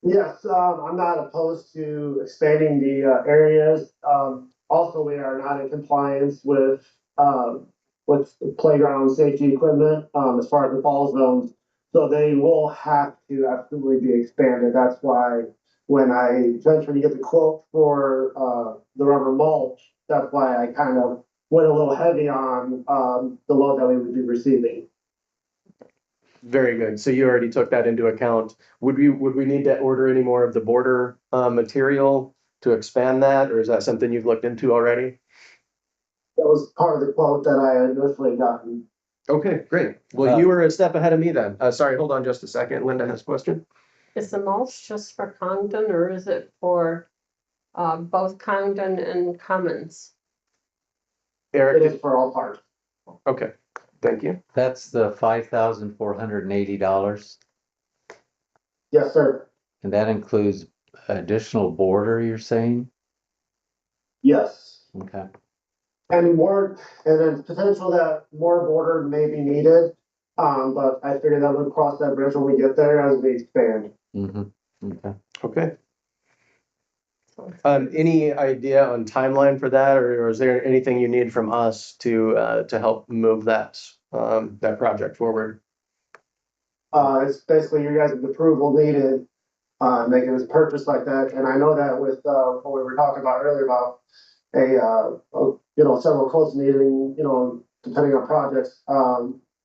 Yes, I'm not opposed to expanding the areas. Also, we are not in compliance with playground safety equipment as far as the fall zones. So they will have to absolutely be expanded. That's why when I eventually to get the quote for the rubber mulch, that's why I kind of went a little heavy on the load that we would be receiving. Very good. So you already took that into account. Would we need to order any more of the border material to expand that, or is that something you've looked into already? That was part of the quote that I had initially gotten. Okay, great. Well, you were a step ahead of me then. Sorry, hold on just a second. Linda has a question. Is the mulch just for Congdon or is it for both Congdon and Cummins? Eric, It is for all parts. okay, thank you. That's the $5,480. Yes, sir. And that includes additional border, you're saying? Yes. Okay. And more, and then potential that more border may be needed. But I figured that would cross that bridge when we get there as we expand. Mm-hmm. Okay. Okay. Any idea on timeline for that, or is there anything you need from us to help move that project forward? It's basically your guys' approval needed, making this purchase like that. And I know that with, what we were talking about earlier about several quotes needing, depending on projects.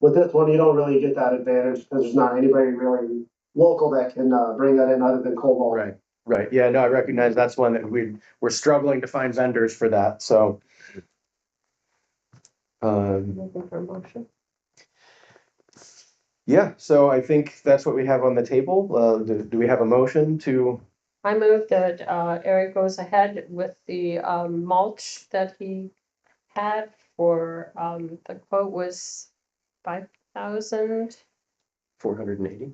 With this one, you don't really get that advantage because there's not anybody really local that can, bring that in other than Cobalt. Right, right. Yeah, no, I recognize that's one that we're struggling to find vendors for that, so. Looking for a motion. Yeah, so I think that's what we have on the table. Do we have a motion to, I move that Eric goes ahead with the mulch that he had for the quote was $5,480. 480?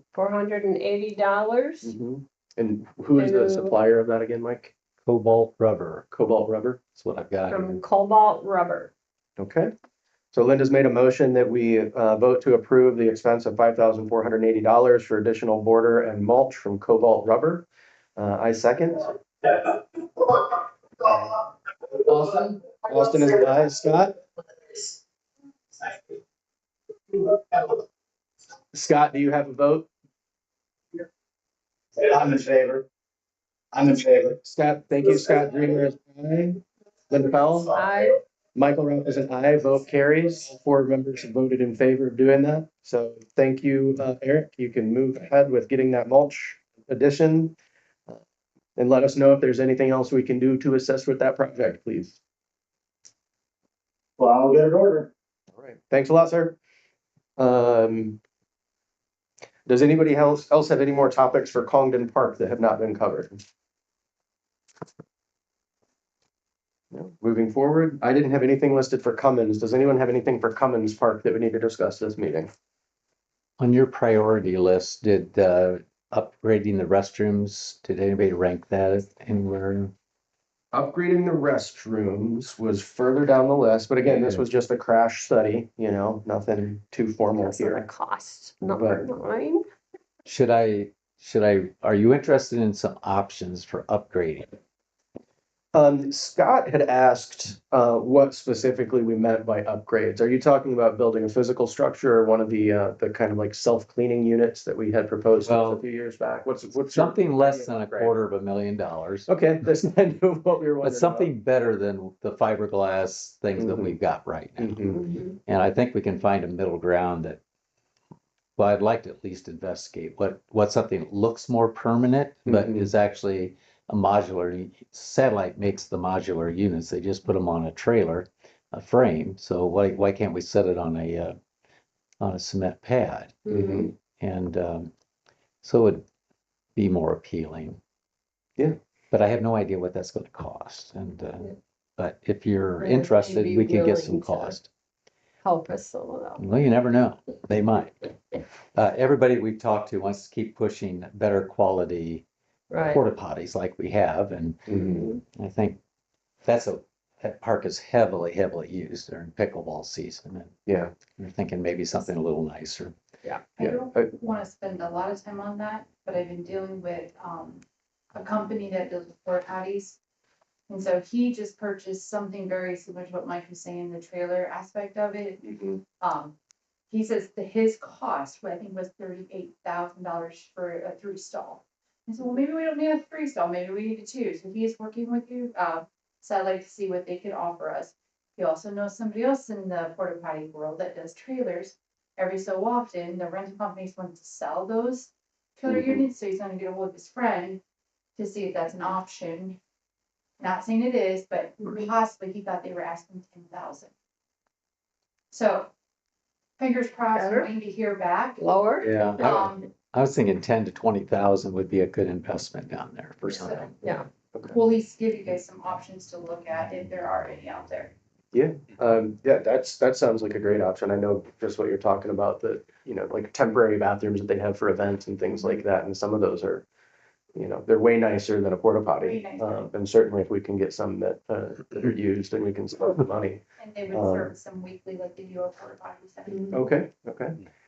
And who is the To- supplier of that again, Mike? Cobalt rubber, Cobalt Rubber? that's what I've got. From Cobalt Rubber. Okay. So Linda's made a motion that we vote to approve the expense of $5,480 for additional border and mulch from Cobalt Rubber. I second. Austin? Austin is aye. Scott? Scott, do you have a vote? I'm in favor. I'm in favor. Scott, thank you. Scott Dreamer is aye. Linda Powell? I Michael Rupp is an aye. Vote carries. 4 members have voted in favor of doing that. So thank you, Eric. You can move ahead with getting that mulch addition. And let us know if there's anything else we can do to assist with that project, please. Well, I'll get it ordered. All right. Thanks a lot, sir. Does anybody else have any more topics for Congdon Park that have not been covered? No. Moving forward, I didn't have anything listed for Cummins. Does anyone have anything for Cummins Park that we need to discuss this meeting? On your priority list, did upgrading the restrooms, did anybody rank that anywhere? Upgrading the restrooms was further down the list, but again, this was just a crash study, nothing too formal That's not a here. cost, number 9. Are you interested in some options for upgrading? Scott had asked what specifically we meant by upgrades. Are you talking about building a physical structure or one of the kind of like self-cleaning units that we had proposed a few years back? What's Something less than $250,000. Okay, that's kind of what we were wondering. But something better than the fiberglass things that we've got right now. And I think we can find a middle ground that, well, I'd like to at least investigate what something looks more permanent, but is actually a modular. Satellite makes the modular units. They just put them on a trailer, a frame. So why can't we set it on a cement pad? And so it would be more appealing. Yeah. But I have no idea what that's going to cost. And but if you're Right, interested, maybe we can get some willing to- cost. Help us a little. Well, you never know. They might. Everybody we've talked to wants to keep pushing better quality Right. porta potties like we have, and I think that park is heavily used during pickleball season, and Yeah. we're thinking maybe something a little nicer. I Yeah. don't want to spend a lot of time on that, but I've been dealing with, a company that does porta potties. And so he just purchased something very similar to what Mike was saying, the trailer aspect of it. He says that his cost, I think, was $38,000 for a 3-stall. I said, well, maybe we don't need a 3-stall, maybe we need a 2. So he is working with you, so I'd like to see what they could offer us. He also knows somebody else in the porta potty world that does trailers. Every so often, the rental companies want to sell those trailer units, so he's gonna get a hold of his friend to see if that's an option. Not saying it is, but possibly he thought they were asking 10,000. So, fingers crossed, Better. waiting to hear back. Lower? Yeah, Um, I was thinking 10 to 20,000 would be a good investment down there for something. Yeah. we'll at least give you guys some options to look at if there are any out there. Yeah, that sounds like a great option. I know just what you're talking about, that, like temporary bathrooms that they have for events and things like that. And some of those are, they're way nicer than a porta potty. Way nicer. And certainly if we can get some that are used, then we can spend the money. And they would service them weekly like they do a porta potty setting. Okay.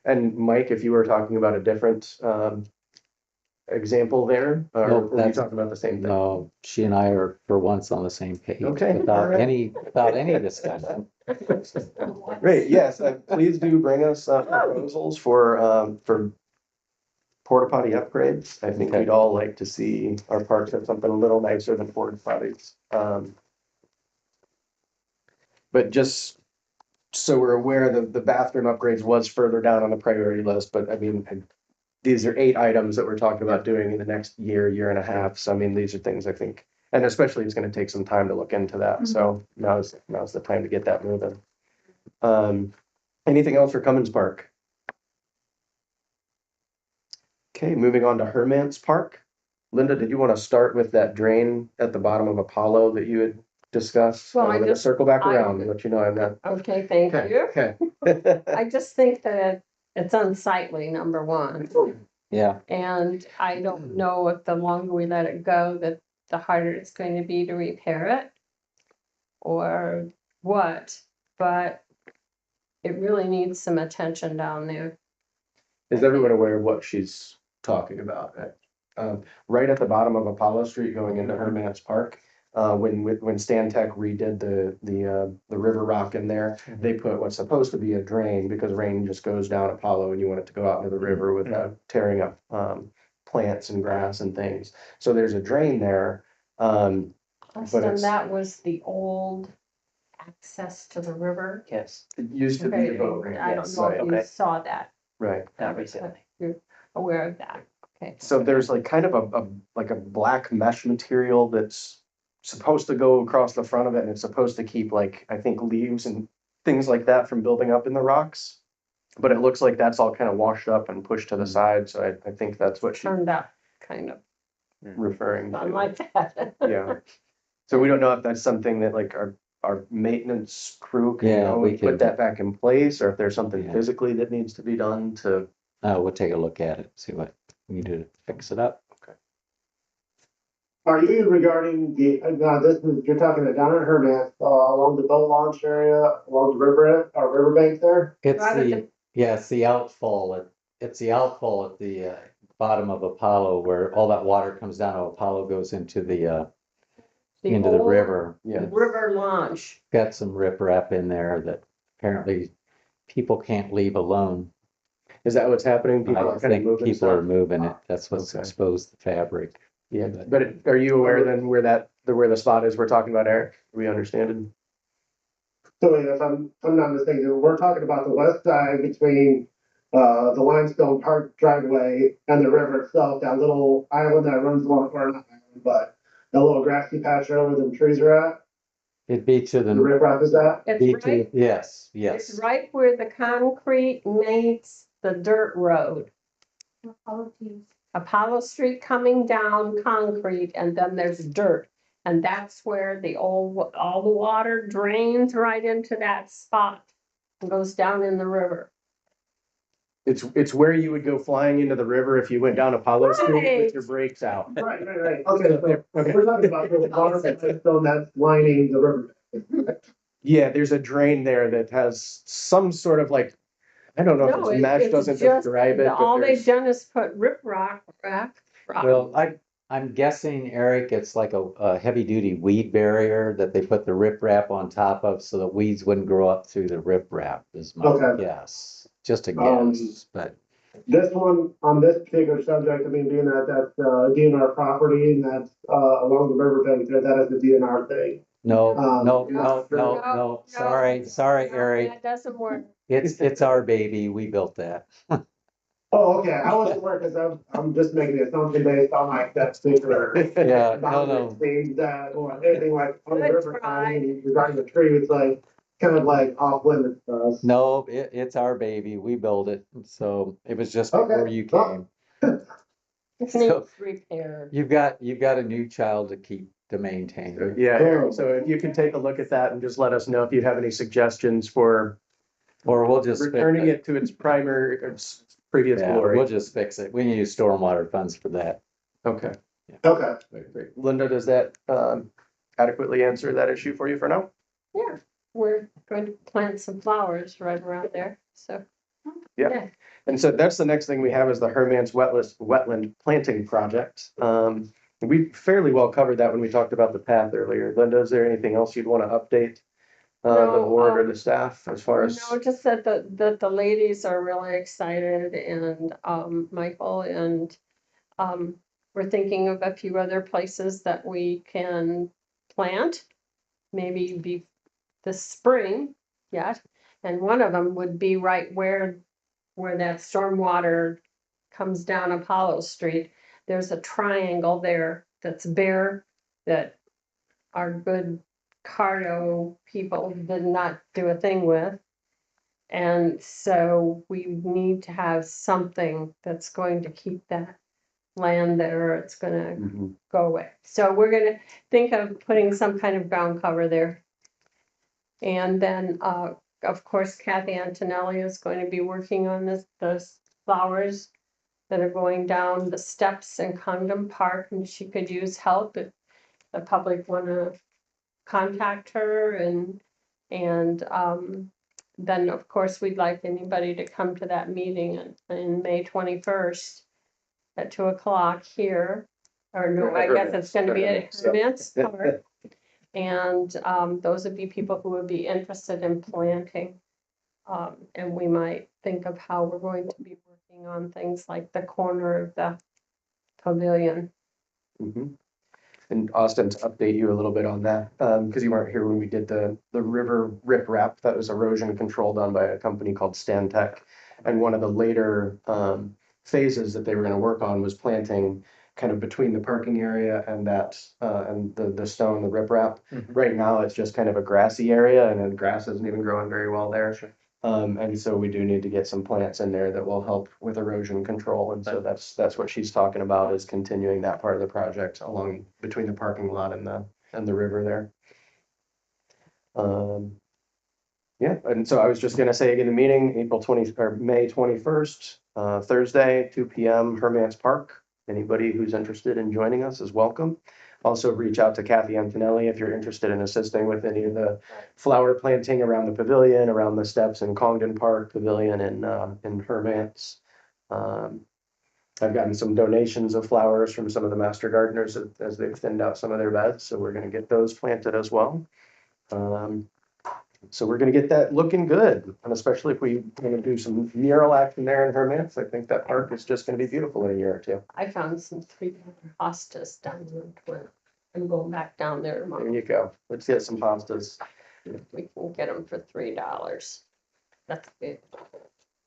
And Mike, if you were talking about a different example there, or No, were you that's- talking about the same thing? No, she and I are for once on the same page. Okay, Without alright. any discussion. Great, yes, please do bring us proposals for porta potty upgrades. I think Okay. we'd all like to see our parks have something a little nicer than porta potties. But just so we're aware, the bathroom upgrades was further down on the priority list, but I mean, these are 8 items that we're talking about doing in the next year and a half. So I mean, these are things I think, and especially it's gonna take some time to look into that. So now's the time to get that moving. Anything else for Cummins Park? Okay, moving on to Hermance Park. Linda, did you want to start with that drain at the bottom of Apollo that you had discussed? Well, I'm I gonna just- circle back I- around and let you know I'm not. Okay, thank Okay, you. okay. I just think that it's unsightly, number one. Yeah, And I don't know if the longer we let it go, that the harder it's going to be to repair it. Or what, but it really needs some attention down there. Is everyone aware of what she's talking about? Right at the bottom of Apollo Street going into Hermance Park, when Stantec redid the river rock in there, they put what's supposed to be a drain because rain just goes down Apollo and you want it to go out into the river without tearing up plants and grass and things. So there's a drain there. But Austin, it's- that was the old access to the river. Yes, It used to be a boat ramp. I don't yes, know if you okay. saw that, Right. not recently. you're aware of that, okay. So there's like kind of like a black mesh material that's supposed to go across the front of it and it's supposed to keep like, I think leaves and things like that from building up in the rocks. But it looks like that's all kind of washed up and pushed to the side, so I think that's what she's Turned out kind of referring to. unlike that. Yeah. So we don't know if that's something that like our maintenance crew can Yeah, go we and put could- that back in place, or if there's something Yeah. physically that needs to be done to. we'll take a look at it, see what we can do to fix it up. Are you regarding you're talking about down at Hermance, along the boat launch area, along the riverbank there? It's Right at the, yeah, it's the outfall, it's the outfall at the bottom of Apollo where all that water comes down, Apollo goes into the into the old river. Yeah. River launch. Got some riprap in there that apparently people can't leave alone. Is that what's happening? People I are kind of think moving people are stuff? moving it. That's what's Okay. exposed the fabric. Yeah, but are you aware then where the spot is we're talking about, Eric? Do we understand it? So if I'm not mistaken, we're talking about the west side between the Limestone Park driveway and the river itself, that little island that runs along, or not island, but that little grassy patch there where the trees are at, It'd be to the the, riprap is at. be It's to, right, yes, it's yes. right where the concrete meets the dirt road. Apollo Street coming down concrete and then there's dirt. And that's where all the water drains right into that spot and goes down in the river. It's where you would go flying into the river if you went down Apollo Street with Right. your brakes out. Right. Okay, so we're talking about the water limestone that's lining the river. Yeah, there's a drain there that has some sort of like, I don't know if No, it's mesh, doesn't describe it, all but they've there's. done is put rock. Well, I'm guessing, Eric, it's like a heavy duty weed barrier that they put the riprap on top of so the weeds wouldn't grow up through the riprap is my Okay. guess. Just a Um, guess, but This one, on this particular subject, I mean, being that that's DNR property and that's along the riverbank there, that is the DNR thing. no, Um, no, sorry, Eric. That doesn't work. It's our baby. We built that. Oh, okay, I wasn't aware, because I'm just making an assumption based on like that particular. Yeah, boundary things that, or anything like on the Good river, try. regarding the tree, it's like, kind of like off limits to us. No, it's our baby. We built it. So it was just Okay. before you Well- came. It So- needs repair. You've got a new child to maintain. Yeah, Eric, so if you can take a look at that and just let us know if you have any suggestions for Or we'll just fix returning it. it to its its previous Yeah, we'll glory. just fix it. We can use stormwater funds for that. Okay, Okay, great. Linda, does that adequately answer that issue for you for now? Yeah, we're going to plant some flowers right around there, so. Yeah. And so that's the next thing we have is the Hermance wetland planting project. We fairly well covered that when we talked about the path earlier. Linda, is there anything else you'd want to update the No, board or the staff as far as? No, just that the ladies are really excited and, Michael and, we're thinking of a few other places that we can plant. Maybe be this spring yet, and one of them would be right where that stormwater comes down Apollo Street. There's a triangle there that's bare that our good cardo people did not do a thing with. And so we need to have something that's going to keep that land there, or it's gonna Mhm. go away. So we're gonna think of putting some kind of ground cover there. And then, of course, Kathy Antonelli is going to be working on those flowers that are going down the steps in Condon Park, and she could use help if the public wanna contact her. And then, of course, we'd like anybody to come to that meeting in May 21st at 2 o'clock here. Or no, I guess it's gonna be at Hermance Park. And those would be people who would be interested in planting. And we might think of how we're going to be working on things like the corner of the pavilion. Mhm. And Austin, to update you a little bit on that, because you weren't here when we did the river riprap, that was erosion control done by a company called Stantec. And one of the later phases that they were gonna work on was planting kind of between the parking area and that, and the stone, the riprap. Right now, it's just kind of a grassy area, and then grass isn't even growing very well there. And so we do need to get some plants in there that will help with erosion control, and so that's what she's talking about, is continuing that part of the project along between the parking lot and the river there. Yeah, and so I was just gonna say again, the meeting, May 21st, Thursday, 2 p.m., Hermance Park. Anybody who's interested in joining us is welcome. Also reach out to Kathy Antonelli if you're interested in assisting with any of the flower planting around the pavilion, around the steps in Congdon Park Pavilion in Hermance. I've gotten some donations of flowers from some of the master gardeners as they've thinned out some of their beds, so we're gonna get those planted as well. So we're gonna get that looking good, and especially if we gonna do some mural action there in Hermance, I think that park is just gonna be beautiful in a year or two. I found some 3-dollar hostas down there. I'm going back down there There tomorrow. you go. Let's get some pastas. We can get them for $3. That's good.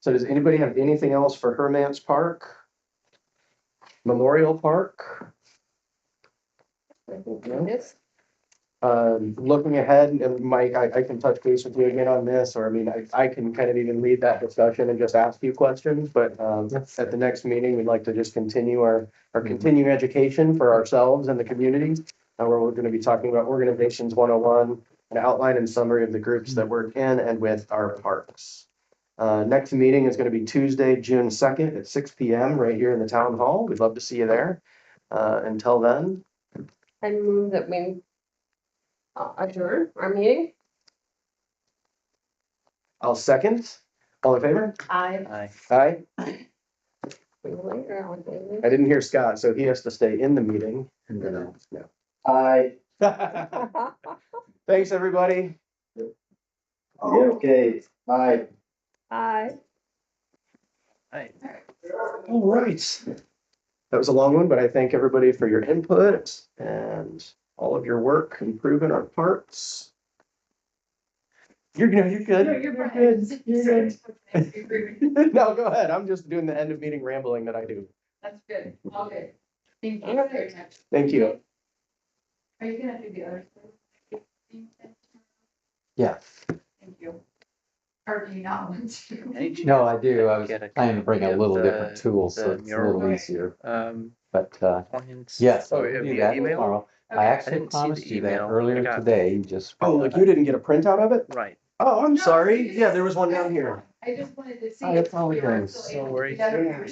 So does anybody have anything else for Hermance Park? Memorial Park? I think No? it is. Looking ahead, and Mike, I can touch base with you again on this, or I mean, I can kind of even lead that discussion and just ask you questions, but at the next meeting, we'd like to just continue our continuing education for ourselves and the community. Where we're gonna be talking about Organizations 101, an outline and summary of the groups that work in and with our parks. Next meeting is gonna be Tuesday, June 2nd at 6 p.m. right here in the town hall. We'd love to see you there. Until then, I move that we adjourn our meeting. I'll second. All in favor? I. Aye. Aye. I I didn't hear Scott, so he has to stay in the meeting. No. I, Thanks, everybody. okay, I. Aye. All right. That was a long one, but I thank everybody for your input and all of your work improving our parks. You're good. You're good. You're good. You're good. No, go ahead. I'm just doing the end of meeting rambling that I do. That's good, all good. Thank you Okay. very much. Thank you. Are you gonna do the other stuff? Yeah. Thank you. Or do you not want to? No, I do. I was Get a planning to bring a copy of little the- different tool, so the it's a little mural. easier, Plans. but, yes, Oh, I'll do via that email? tomorrow. Okay. I I actually didn't see the promised you that email. I earlier got- today, just. Oh, look, you didn't get a printout of it? Right. Oh, I'm sorry. Yeah, there was one down here. I just wanted to see. I if we were apologize. still able No to worries. get out of Yeah, here. there